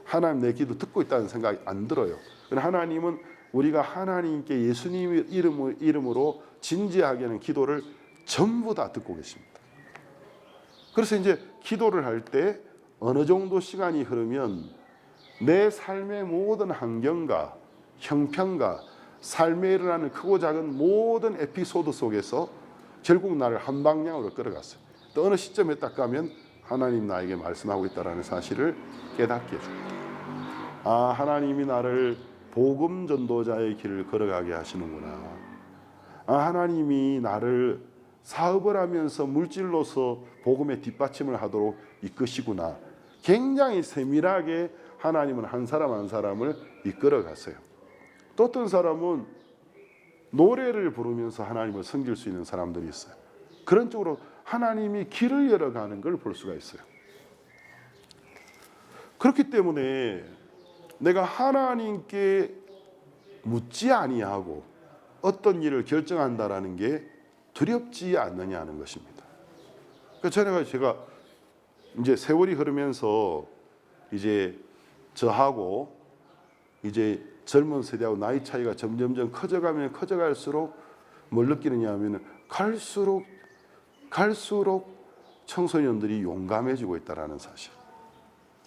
하나님 내 기도 듣고 있다는 생각이 안 들어요. 그러나 하나님은 우리가 하나님께 예수님의 이름으로 진지하게 하는 기도를 전부 다 듣고 계십니다. 그래서 이제 기도를 할 때 어느 정도 시간이 흐르면 내 삶의 모든 환경과 형편과 삶에 일어나는 크고 작은 모든 에피소드 속에서 결국 나를 한 방향으로 끌어갔어요. 또 어느 시점에 딱 가면 하나님 나에게 말씀하고 있다는 사실을 깨닫게 해줍니다. 하나님이 나를 복음 전도자의 길을 걸어가게 하시는구나. 하나님이 나를 사업을 하면서 물질로서 복음의 뒷받침을 하도록 이끄시구나. 굉장히 세밀하게 하나님은 한 사람 한 사람을 이끌어 갔어요. 또 어떤 사람은 노래를 부르면서 하나님을 섬길 수 있는 사람들이 있어요. 그런 쪽으로 하나님이 길을 열어가는 걸 볼 수가 있어요. 그렇기 때문에 내가 하나님께 묻지 아니하고 어떤 일을 결정한다라는 게 두렵지 않느냐는 것입니다. 그래서 제가 이제 세월이 흐르면서 이제 저하고 이제 젊은 세대하고 나이 차이가 점점점 커져갈수록 뭘 느끼느냐 하면 갈수록 청소년들이 용감해지고 있다는 사실.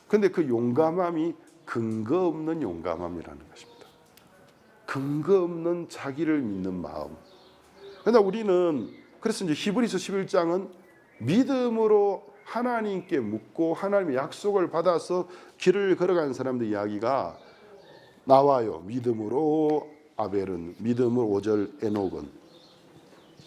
근데 그 용감함이 근거 없는 용감함이라는 것입니다. 근거 없는 자기를 믿는 마음. 그러나 우리는 그래서 이제 히브리서 11장은 믿음으로 하나님께 묻고 하나님의 약속을 받아서 길을 걸어가는 사람들 이야기가 나와요. 믿음으로 아벨은, 믿음으로 5절 에녹은,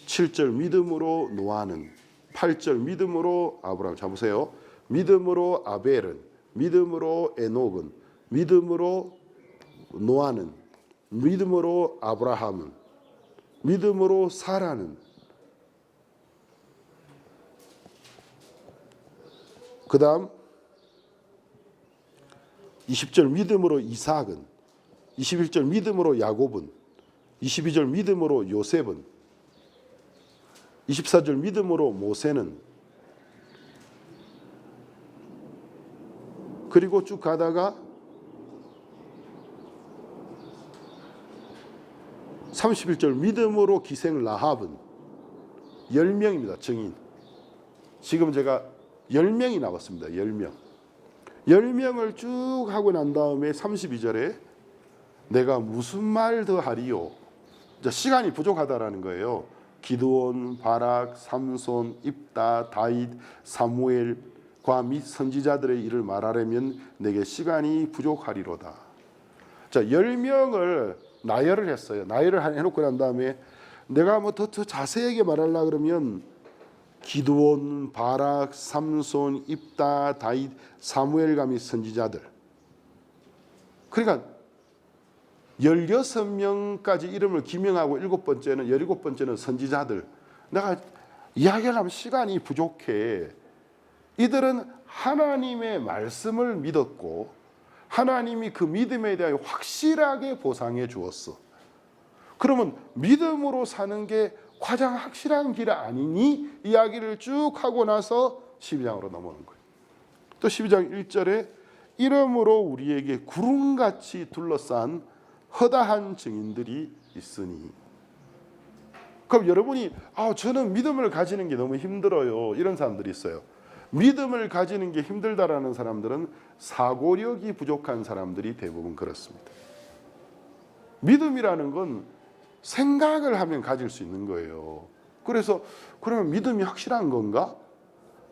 7절 믿음으로 노아는, 8절 믿음으로 아브라함. 자 보세요. 믿음으로 아벨은, 믿음으로 에녹은, 믿음으로 노아는, 믿음으로 아브라함은, 믿음으로 사라는, 그 다음 20절 믿음으로 이삭은, 21절 믿음으로 야곱은, 22절 믿음으로 요셉은, 24절 믿음으로 모세는, 그리고 쭉 가다가 31절 믿음으로 기생 라합은 10명입니다. 증인. 지금 제가 10명이 나왔습니다. 10명. 10명을 쭉 하고 난 다음에 32절에 내가 무슨 말 더 하리요. 시간이 부족하다라는 거예요. 기드온, 바락, 삼손, 입다, 다윗, 사무엘과 및 선지자들의 일을 말하려면 내게 시간이 부족하리로다. 자, 10명을 나열을 했어요. 나열을 해놓고 난 다음에 내가 뭐 더 자세하게 말하려고 그러면 기드온, 바락, 삼손, 입다, 다윗, 사무엘과 및 선지자들. 그러니까 16명까지 이름을 기명하고 17번째는 선지자들. 내가 이야기하려면 시간이 부족해. 이들은 하나님의 말씀을 믿었고 하나님이 그 믿음에 대하여 확실하게 보상해 주었어. 그러면 믿음으로 사는 게 가장 확실한 길 아니니? 이야기를 쭉 하고 나서 12장으로 넘어오는 거예요. 또 12장 1절에 이러므로 우리에게 구름같이 둘러싼 허다한 증인들이 있으니. 그럼 여러분이 저는 믿음을 가지는 게 너무 힘들어요. 이런 사람들이 있어요. 믿음을 가지는 게 힘들다라는 사람들은 사고력이 부족한 사람들이 대부분 그렇습니다. 믿음이라는 건 생각을 하면 가질 수 있는 거예요. 그래서 그러면 믿음이 확실한 건가?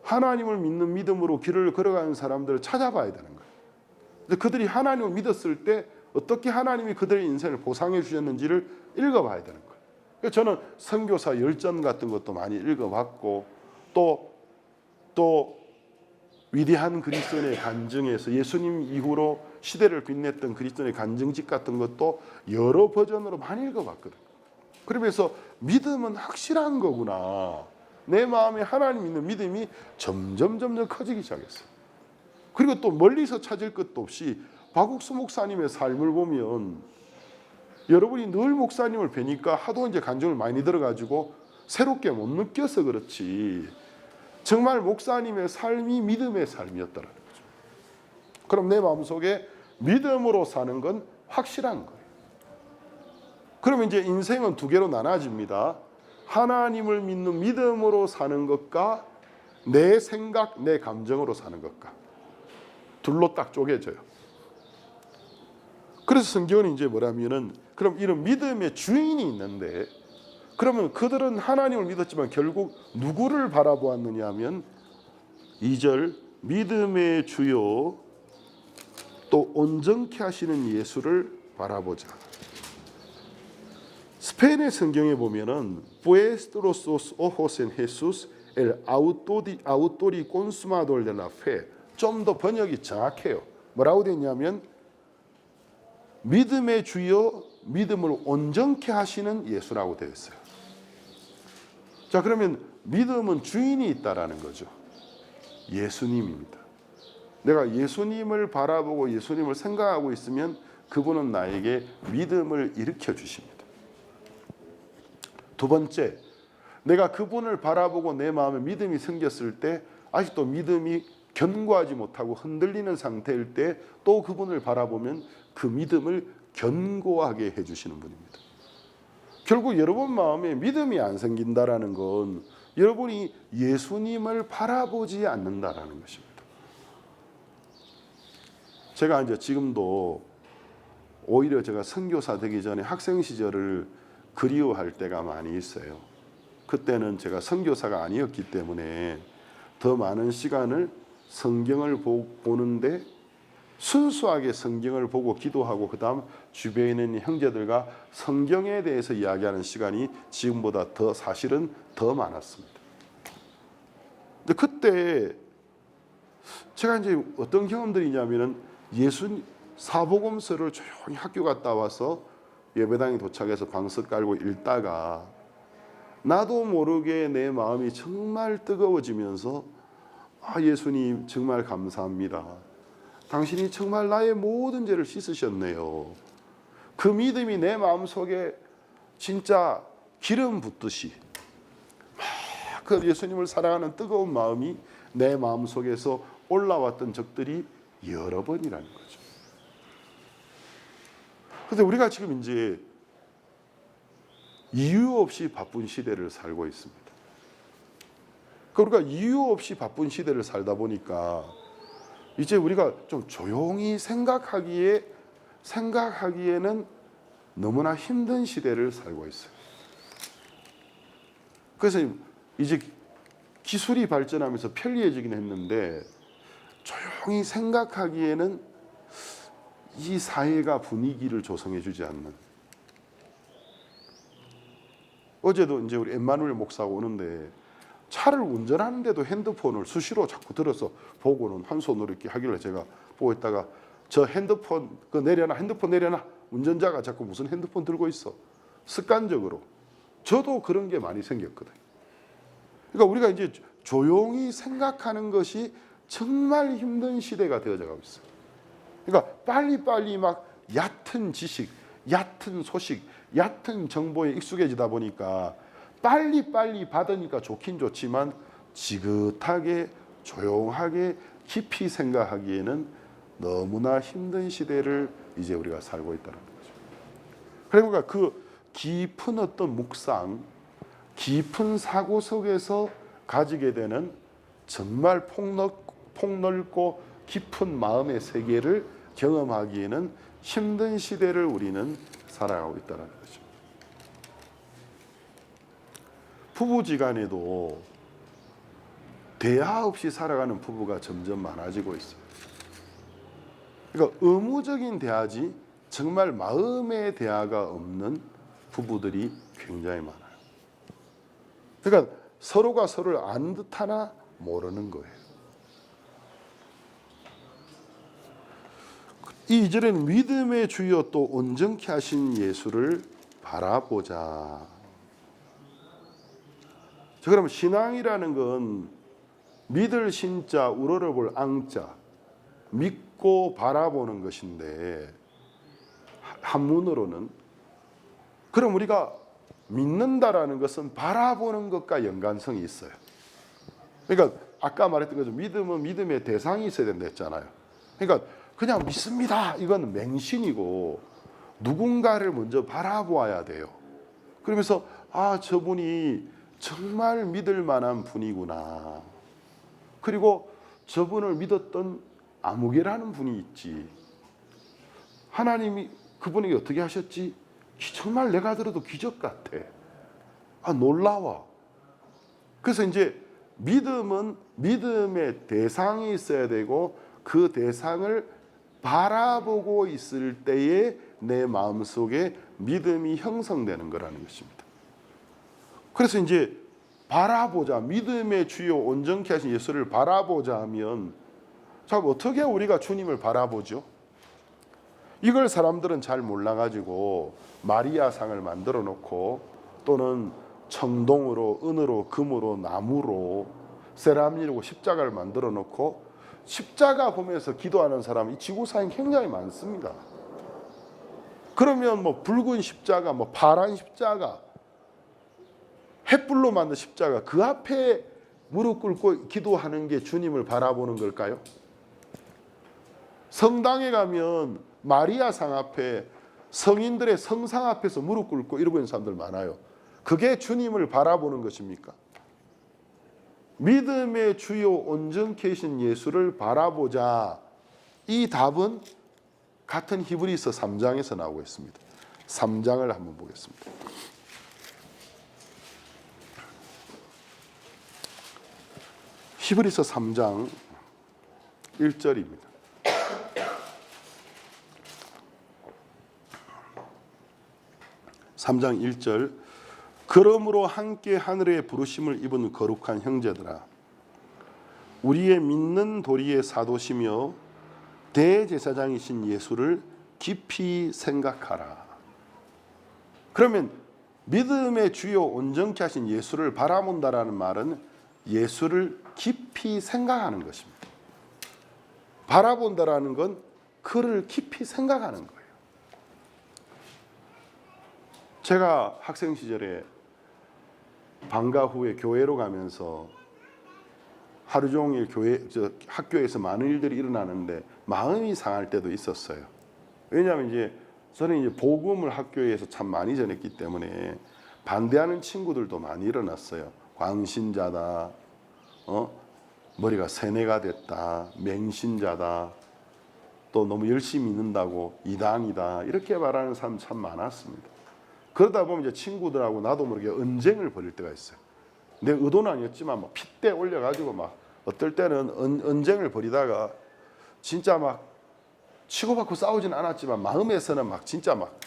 하나님을 믿는 믿음으로 길을 걸어가는 사람들을 찾아봐야 되는 거예요. 그들이 하나님을 믿었을 때 어떻게 하나님이 그들의 인생을 보상해 주셨는지를 읽어봐야 되는 거예요. 그래서 저는 선교사 열전 같은 것도 많이 읽어봤고 또 위대한 그리스도인의 간증에서 예수님 이후로 시대를 빛냈던 그리스도인의 간증집 같은 것도 여러 버전으로 많이 읽어봤거든요. 그러면서 믿음은 확실한 거구나. 내 마음에 하나님 믿는 믿음이 점점 커지기 시작했어요. 그리고 또 멀리서 찾을 것도 없이 박욱수 목사님의 삶을 보면 여러분이 늘 목사님을 뵈니까 하도 이제 간증을 많이 들어가지고 새롭게 못 느껴서 그렇지 정말 목사님의 삶이 믿음의 삶이었다는 거죠. 그럼 내 마음속에 믿음으로 사는 건 확실한 거예요. 그러면 이제 인생은 두 개로 나눠집니다. 하나님을 믿는 믿음으로 사는 것과 내 생각, 내 감정으로 사는 것과 둘로 딱 쪼개져요. 그래서 성경은 이제 뭐라면은 그럼 이런 믿음의 주인이 있는데 그러면 그들은 하나님을 믿었지만 결국 누구를 바라보았느냐 하면 2절 믿음의 주요 또 온전케 하시는 예수를 바라보자. 스페인의 성경에 보면은 Vuestros ojos en Jesús el autor y consumador de la fe. 좀 더 번역이 정확해요. 뭐라고 되어 있냐면 믿음의 주요 믿음을 온전케 하시는 예수라고 되어 있어요. 자, 그러면 믿음은 주인이 있다라는 거죠. 예수님입니다. 내가 예수님을 바라보고 예수님을 생각하고 있으면 그분은 나에게 믿음을 일으켜 주십니다. 두 번째, 내가 그분을 바라보고 내 마음에 믿음이 생겼을 때 아직도 믿음이 견고하지 못하고 흔들리는 상태일 때 또 그분을 바라보면 그 믿음을 견고하게 해주시는 분입니다. 결국 여러분 마음에 믿음이 안 생긴다라는 건 여러분이 예수님을 바라보지 않는다라는 것입니다. 제가 이제 지금도 오히려 제가 선교사 되기 전에 학생 시절을 그리워할 때가 많이 있어요. 그때는 제가 선교사가 아니었기 때문에 더 많은 시간을 성경을 보는데 순수하게 성경을 보고 기도하고 그 다음 주변에 있는 형제들과 성경에 대해서 이야기하는 시간이 지금보다 더 사실은 더 많았습니다. 근데 그때 제가 이제 어떤 경험들이 있냐면은 사복음서를 조용히 학교 갔다 와서 예배당에 도착해서 방석 깔고 읽다가 나도 모르게 내 마음이 정말 뜨거워지면서 예수님 정말 감사합니다. 당신이 정말 나의 모든 죄를 씻으셨네요. 그 믿음이 내 마음속에 진짜 기름 붓듯이 그 예수님을 사랑하는 뜨거운 마음이 내 마음속에서 올라왔던 적들이 여러 번이라는 거죠. 그런데 우리가 지금 이제 이유 없이 바쁜 시대를 살고 있습니다. 우리가 이유 없이 바쁜 시대를 살다 보니까 이제 우리가 좀 조용히 생각하기에는 너무나 힘든 시대를 살고 있어요. 그래서 이제 기술이 발전하면서 편리해지긴 했는데 조용히 생각하기에는 이 사회가 분위기를 조성해 주지 않는. 어제도 이제 우리 엠마누엘 목사가 오는데 차를 운전하는데도 핸드폰을 수시로 자꾸 들어서 보고는 한 손으로 이렇게 하길래 제가 보고 있다가 저 핸드폰 핸드폰 내려놔. 운전자가 자꾸 무슨 핸드폰 들고 있어. 습관적으로. 저도 그런 게 많이 생겼거든요. 그러니까 우리가 이제 조용히 생각하는 것이 정말 힘든 시대가 되어져 가고 있어요. 그러니까 빨리빨리 막 얕은 지식, 얕은 소식, 얕은 정보에 익숙해지다 보니까 빨리빨리 받으니까 좋긴 좋지만 지긋하게 조용하게 깊이 생각하기에는 너무나 힘든 시대를 이제 우리가 살고 있다는 거죠. 그러니까 그 깊은 어떤 묵상, 깊은 사고 속에서 가지게 되는 정말 폭넓고 깊은 마음의 세계를 경험하기에는 힘든 시대를 우리는 살아가고 있다는 거죠. 부부지간에도 대화 없이 살아가는 부부가 점점 많아지고 있어요. 그러니까 의무적인 대화지 정말 마음의 대화가 없는 부부들이 굉장히 많아요. 그러니까 서로가 서로를 아는 듯하나 모르는 거예요. 이 2절에는 믿음의 주여 또 온전케 하신 예수를 바라보자. 자, 그럼 신앙이라는 건 믿을 신자, 우러러 볼 앙자, 믿고 바라보는 것인데 한문으로는 그럼 우리가 믿는다라는 것은 바라보는 것과 연관성이 있어요. 그러니까 아까 말했던 것처럼 믿음은 믿음의 대상이 있어야 된다 했잖아요. 그러니까 그냥 믿습니다. 이건 맹신이고 누군가를 먼저 바라보아야 돼요. 그러면서 저분이 정말 믿을 만한 분이구나. 그리고 저분을 믿었던 아무개라는 분이 있지. 하나님이 그분에게 어떻게 하셨지? 정말 내가 들어도 기적 같아. 놀라워. 그래서 이제 믿음은 믿음의 대상이 있어야 되고 그 대상을 바라보고 있을 때에 내 마음속에 믿음이 형성되는 거라는 것입니다. 그래서 이제 바라보자, 믿음의 주요 온전케 하신 예수를 바라보자 하면 자, 어떻게 우리가 주님을 바라보죠? 이걸 사람들은 잘 몰라가지고 마리아상을 만들어 놓고 또는 청동으로, 은으로, 금으로, 나무로 세라믹으로 십자가를 만들어 놓고 십자가 보면서 기도하는 사람이 이 지구상에 굉장히 많습니다. 그러면 뭐 붉은 십자가, 뭐 파란 십자가, 햇불로 만든 십자가 그 앞에 무릎 꿇고 기도하는 게 주님을 바라보는 걸까요? 성당에 가면 마리아상 앞에 성인들의 성상 앞에서 무릎 꿇고 이러고 있는 사람들 많아요. 그게 주님을 바라보는 것입니까? 믿음의 주요 온전케 하신 예수를 바라보자. 이 답은 같은 히브리서 3장에서 나오고 있습니다. 3장을 한번 보겠습니다. 히브리서 3장 1절입니다. (3장 1절) 그러므로 함께 하늘의 부르심을 입은 거룩한 형제들아 우리의 믿는 도리의 사도시며 대제사장이신 예수를 깊이 생각하라. 그러면 믿음의 주요 온전케 하신 예수를 바라본다라는 말은 예수를 깊이 생각하는 것입니다. 바라본다라는 건 그를 깊이 생각하는 거예요. 제가 학생 시절에 방과 후에 교회로 가면서 하루 종일 학교에서 많은 일들이 일어나는데 마음이 상할 때도 있었어요. 왜냐하면 이제 저는 이제 복음을 학교에서 참 많이 전했기 때문에 반대하는 친구들도 많이 일어났어요. 광신자다, 머리가 세뇌가 됐다, 맹신자다, 또 너무 열심히 믿는다고 이단이다, 이렇게 말하는 사람 참 많았습니다. 그러다 보면 이제 친구들하고 나도 모르게 언쟁을 벌일 때가 있어요. 내 의도는 아니었지만 막 핏대 올려가지고 막 어떨 때는 언쟁을 벌이다가 진짜 막 치고받고 싸우진 않았지만 마음에서는 막 진짜 막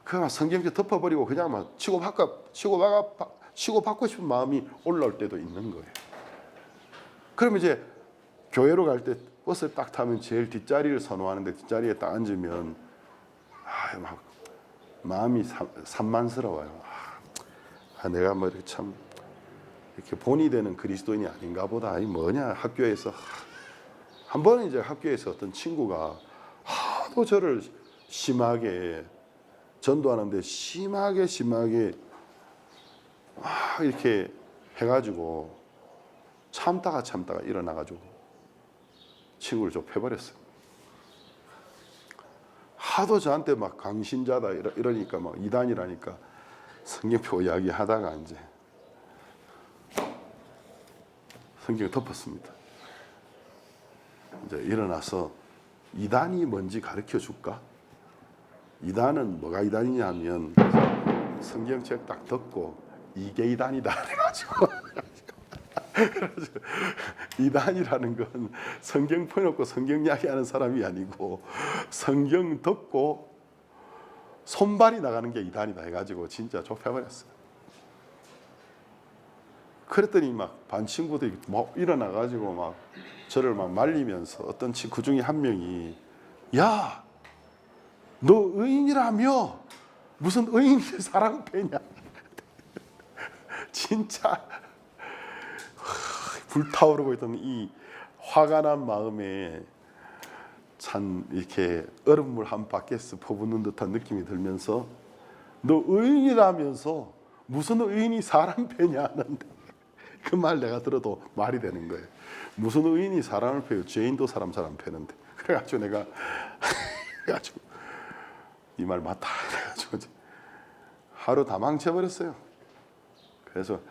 그냥 성경책 덮어버리고 그냥 막 치고받고 싶은 마음이 올라올 때도 있는 거예요. 그러면 이제 교회로 갈 때 버스를 딱 타면 제일 뒷자리를 선호하는데 뒷자리에 딱 앉으면 막 마음이 산만스러워요. 내가 뭐 이렇게 참 이렇게 본이 되는 그리스도인이 아닌가 보다. 이 뭐냐, 학교에서 한 번은 이제 학교에서 어떤 친구가 하도 저를 심하게 전도하는데 심하게 이렇게 해가지고 참다가 일어나가지고 친구를 좀 패버렸어요. 하도 저한테 막 강신자다 이러니까 막 이단이라니까 성경표 이야기하다가 이제 성경을 덮었습니다. 이제 일어나서 이단이 뭔지 가르쳐 줄까? 이단은 뭐가 이단이냐 하면 성경책 딱 덮고 이게 이단이다 그래가지고 이단이라는 건 성경 펴놓고 성경 이야기하는 사람이 아니고 성경 덮고 손발이 나가는 게 이단이다 해가지고 진짜 좁혀버렸어요. 그랬더니 막 반 친구들이 막 일어나가지고 막 저를 막 말리면서 어떤 친구 그 중에 한 명이 야, 너 의인이라며 무슨 의인이 사람 패냐? 진짜 불타오르고 있던 이 화가 난 마음에 참 이렇게 얼음물 한 바켓을 퍼붓는 듯한 느낌이 들면서 너 의인이라면서 무슨 의인이 사람 패냐 하는데 그 말 내가 들어도 말이 되는 거예요. 무슨 의인이 사람을 패요? 죄인도 사람 잘 안 패는데. 그래가지고 내가 그래가지고 이 말 맞다 그래가지고 하루 다 망쳐버렸어요. 그래서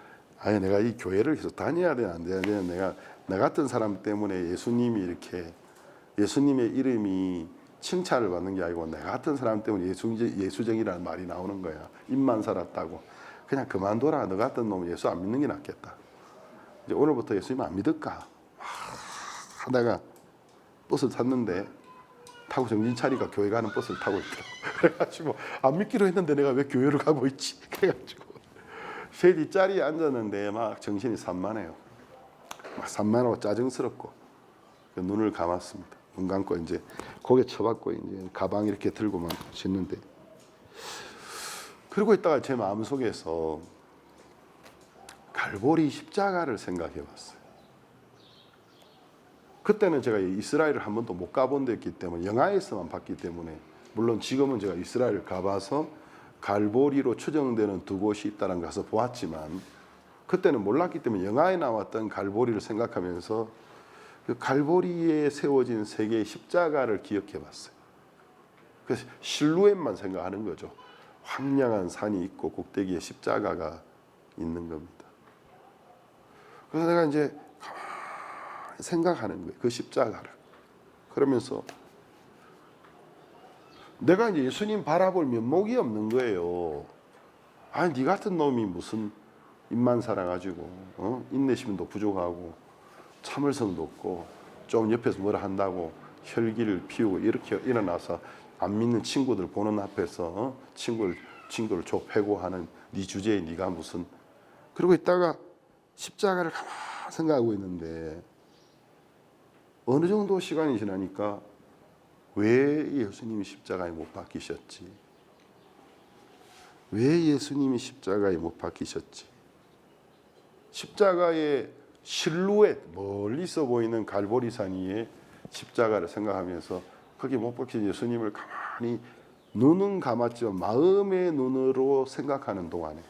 내가 이 교회를 계속 다녀야 되나 안 되나, 내가 나 같은 사람 때문에 예수님이 이렇게 예수님의 이름이 칭찬을 받는 게 아니고 나 같은 사람 때문에 예수쟁이라는 말이 나오는 거야. 입만 살았다고. 그냥 그만둬라. 너 같은 놈 예수 안 믿는 게 낫겠다. 이제 오늘부터 예수님 안 믿을까 하다가 버스를 탔는데 타고 정신 차리니까 교회 가는 버스를 타고 있더라고. 그래가지고 안 믿기로 했는데 내가 왜 교회를 가고 있지? 그래가지고 제 뒷자리에 앉았는데 막 정신이 산만해요. 막 산만하고 짜증스럽고 눈을 감았습니다. 눈 감고 이제 고개 쳐박고 이제 가방 이렇게 들고만 짖는데 그러고 있다가 제 마음속에서 갈보리 십자가를 생각해 봤어요. 그때는 제가 이스라엘을 한 번도 못 가본 데였기 때문에 영화에서만 봤기 때문에 물론 지금은 제가 이스라엘을 가봐서 갈보리로 추정되는 두 곳이 있다는 걸 가서 보았지만 그때는 몰랐기 때문에 영화에 나왔던 갈보리를 생각하면서 그 갈보리에 세워진 세 개의 십자가를 기억해 봤어요. 그래서 실루엣만 생각하는 거죠. 황량한 산이 있고 꼭대기에 십자가가 있는 겁니다. 그래서 내가 이제 가만히 생각하는 거예요. 그 십자가를. 그러면서 내가 이제 예수님 바라볼 면목이 없는 거예요. 네 같은 놈이 무슨 입만 살아가지고 인내심도 부족하고 참을성도 없고 좀 옆에서 뭐라 한다고 혈기를 피우고 이렇게 일어나서 안 믿는 친구들 보는 앞에서 친구를 좁혀고하는 네 주제에 네가 무슨. 그러고 있다가 십자가를 가만히 생각하고 있는데 어느 정도 시간이 지나니까 왜 예수님이 십자가에 못 박히셨지? 왜 예수님이 십자가에 못 박히셨지? 십자가에 실루엣, 멀리서 보이는 갈보리산 위에 십자가를 생각하면서 거기 못 박힌 예수님을 가만히 눈은 감았지만 마음의 눈으로 생각하는 동안에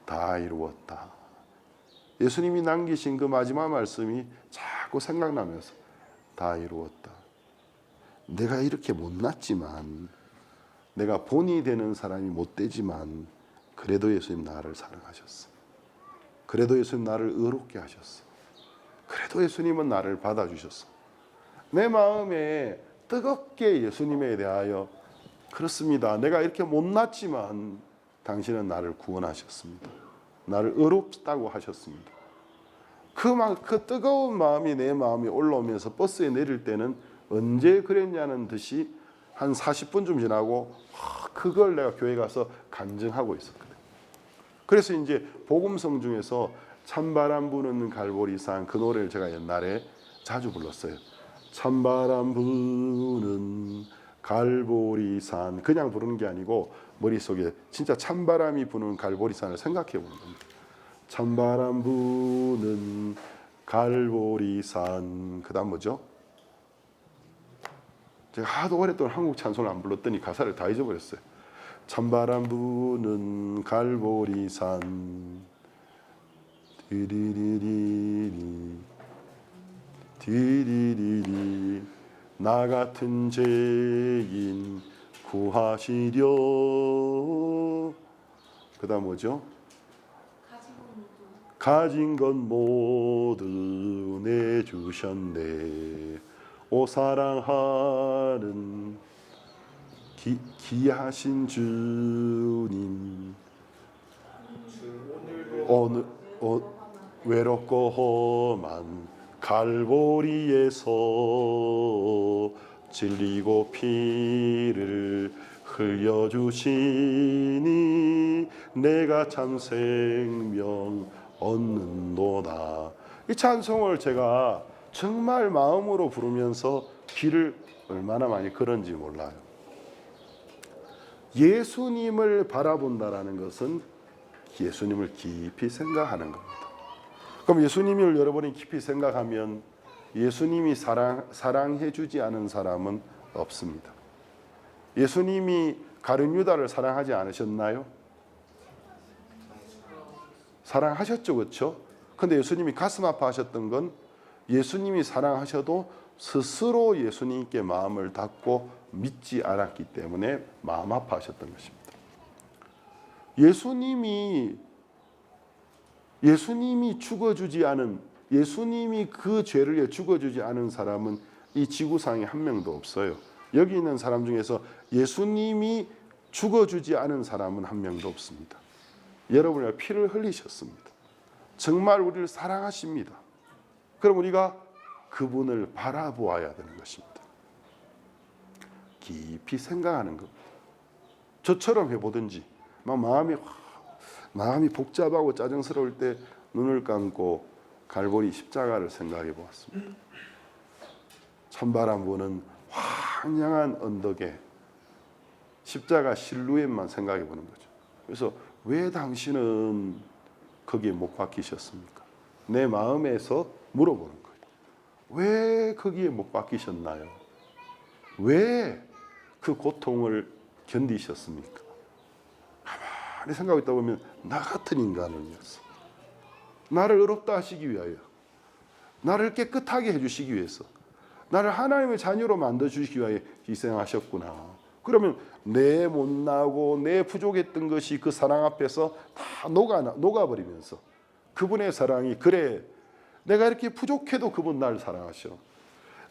다 이루었다. 예수님이 남기신 그 마지막 말씀이 자꾸 생각나면서 다 이루었다. 내가 이렇게 못났지만, 내가 본이 되는 사람이 못 되지만, 그래도 예수님 나를 사랑하셨어. 그래도 예수님 나를 의롭게 하셨어. 그래도 예수님은 나를 받아주셨어. 내 마음에 뜨겁게 예수님에 대하여, 그렇습니다, 내가 이렇게 못났지만 당신은 나를 구원하셨습니다. 나를 의롭다고 하셨습니다. 그 뜨거운 마음이 내 마음에 올라오면서 버스에 내릴 때는 언제 그랬냐는 듯이 한 40분쯤 지나고 그걸 내가 교회 가서 간증하고 있었거든. 그래서 이제 복음성 중에서 찬바람 부는 갈보리산, 그 노래를 제가 옛날에 자주 불렀어요. 찬바람 부는 갈보리산, 그냥 부르는 게 아니고 머릿속에 진짜 찬바람이 부는 갈보리산을 생각해 보는 겁니다. 찬바람 부는 갈보리산, 그 다음 뭐죠? 제가 하도 오랫동안 한국 찬송을 안 불렀더니 가사를 다 잊어버렸어요. 찬바람 부는 갈보리산, 디리리리리 디리리리, 나 같은 죄인 구하시려. 그 다음 뭐죠? 가진 것 모두 내주셨네. 오 사랑하는 귀하신 주님, 오늘 외롭고 험한 갈보리에서 질리고 피를 흘려주시니 내가 참 생명 얻는도다. 이 찬송을 제가 정말 마음으로 부르면서 길을 얼마나 많이 걸은지 몰라요. 예수님을 바라본다라는 것은 예수님을 깊이 생각하는 겁니다. 그럼 예수님을 여러분이 깊이 생각하면 예수님이 사랑해 주지 않은 사람은 없습니다. 예수님이 가룟 유다를 사랑하지 않으셨나요? 사랑하셨죠, 그렇죠? 근데 예수님이 가슴 아파하셨던 건 예수님이 사랑하셔도 스스로 예수님께 마음을 닫고 믿지 않았기 때문에 마음 아파하셨던 것입니다. 예수님이 죽어주지 않은, 예수님이 그 죄를 위해 죽어주지 않은 사람은 이 지구상에 한 명도 없어요. 여기 있는 사람 중에서 예수님이 죽어주지 않은 사람은 한 명도 없습니다. 여러분의 피를 흘리셨습니다. 정말 우리를 사랑하십니다. 그럼 우리가 그분을 바라보아야 되는 것입니다. 깊이 생각하는 겁니다. 저처럼 해보든지, 막 마음이 복잡하고 짜증스러울 때 눈을 감고 갈보리 십자가를 생각해 보았습니다. 찬바람 부는 황량한 언덕에 십자가 실루엣만 생각해 보는 거죠. 그래서 왜 당신은 거기에 못 박히셨습니까? 내 마음에서 물어보는 거예요. 왜 거기에 못 박히셨나요? 왜 그 고통을 견디셨습니까? 가만히 생각하다 보면 나 같은 인간을 위해서, 나를 의롭다 하시기 위하여, 나를 깨끗하게 해주시기 위해서, 나를 하나님의 자녀로 만들어주시기 위하여 희생하셨구나. 그러면 내 못나고 내 부족했던 것이 그 사랑 앞에서 다 녹아버리면서 그분의 사랑이, 그래 내가 이렇게 부족해도 그분 나를 사랑하셔,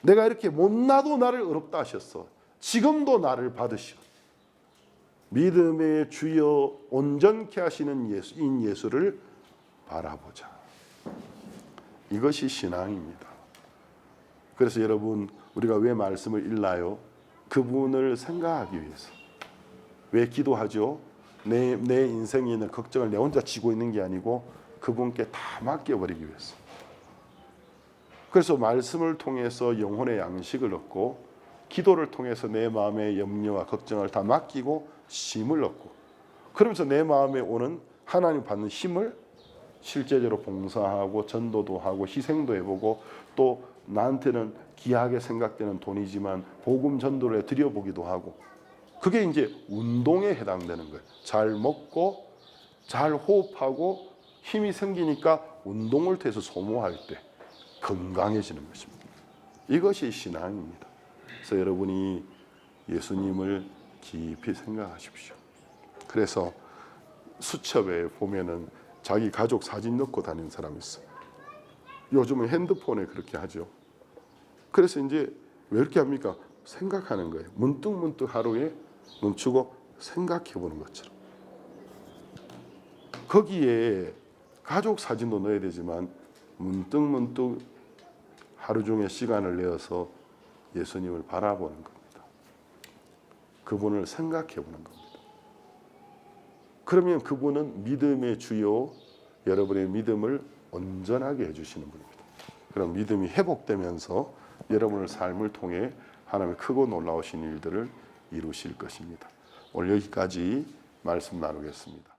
내가 이렇게 못나도 나를 의롭다 하셨어, 지금도 나를 받으셔, 믿음의 주여 온전케 하시는 예수를 바라보자. 이것이 신앙입니다. 그래서 여러분, 우리가 왜 말씀을 읽나요? 그분을 생각하기 위해서. 왜 기도하죠? 내 인생에 있는 걱정을 내 혼자 지고 있는 게 아니고 그분께 다 맡겨버리기 위해서. 그래서 말씀을 통해서 영혼의 양식을 얻고, 기도를 통해서 내 마음의 염려와 걱정을 다 맡기고 힘을 얻고, 그러면서 내 마음에 오는 하나님 받는 힘을 실제적으로 봉사하고 전도도 하고 희생도 해보고 또 나한테는 귀하게 생각되는 돈이지만 복음 전도를 드려보기도 하고 그게 이제 운동에 해당되는 거예요. 잘 먹고 잘 호흡하고 힘이 생기니까 운동을 통해서 소모할 때 건강해지는 것입니다. 이것이 신앙입니다. 그래서 여러분이 예수님을 깊이 생각하십시오. 그래서 수첩에 보면은 자기 가족 사진 넣고 다니는 사람이 있어. 요즘은 핸드폰에 그렇게 하죠. 그래서 이제 왜 이렇게 합니까? 생각하는 거예요. 문득문득 하루에 멈추고 생각해 보는 것처럼. 거기에 가족 사진도 넣어야 되지만 문득문득 하루 중에 시간을 내어서 예수님을 바라보는 겁니다. 그분을 생각해 보는 겁니다. 그러면 그분은 믿음의 주요, 여러분의 믿음을 온전하게 해주시는 분입니다. 그럼 믿음이 회복되면서 여러분의 삶을 통해 하나님의 크고 놀라우신 일들을 이루실 것입니다. 오늘 여기까지 말씀 나누겠습니다.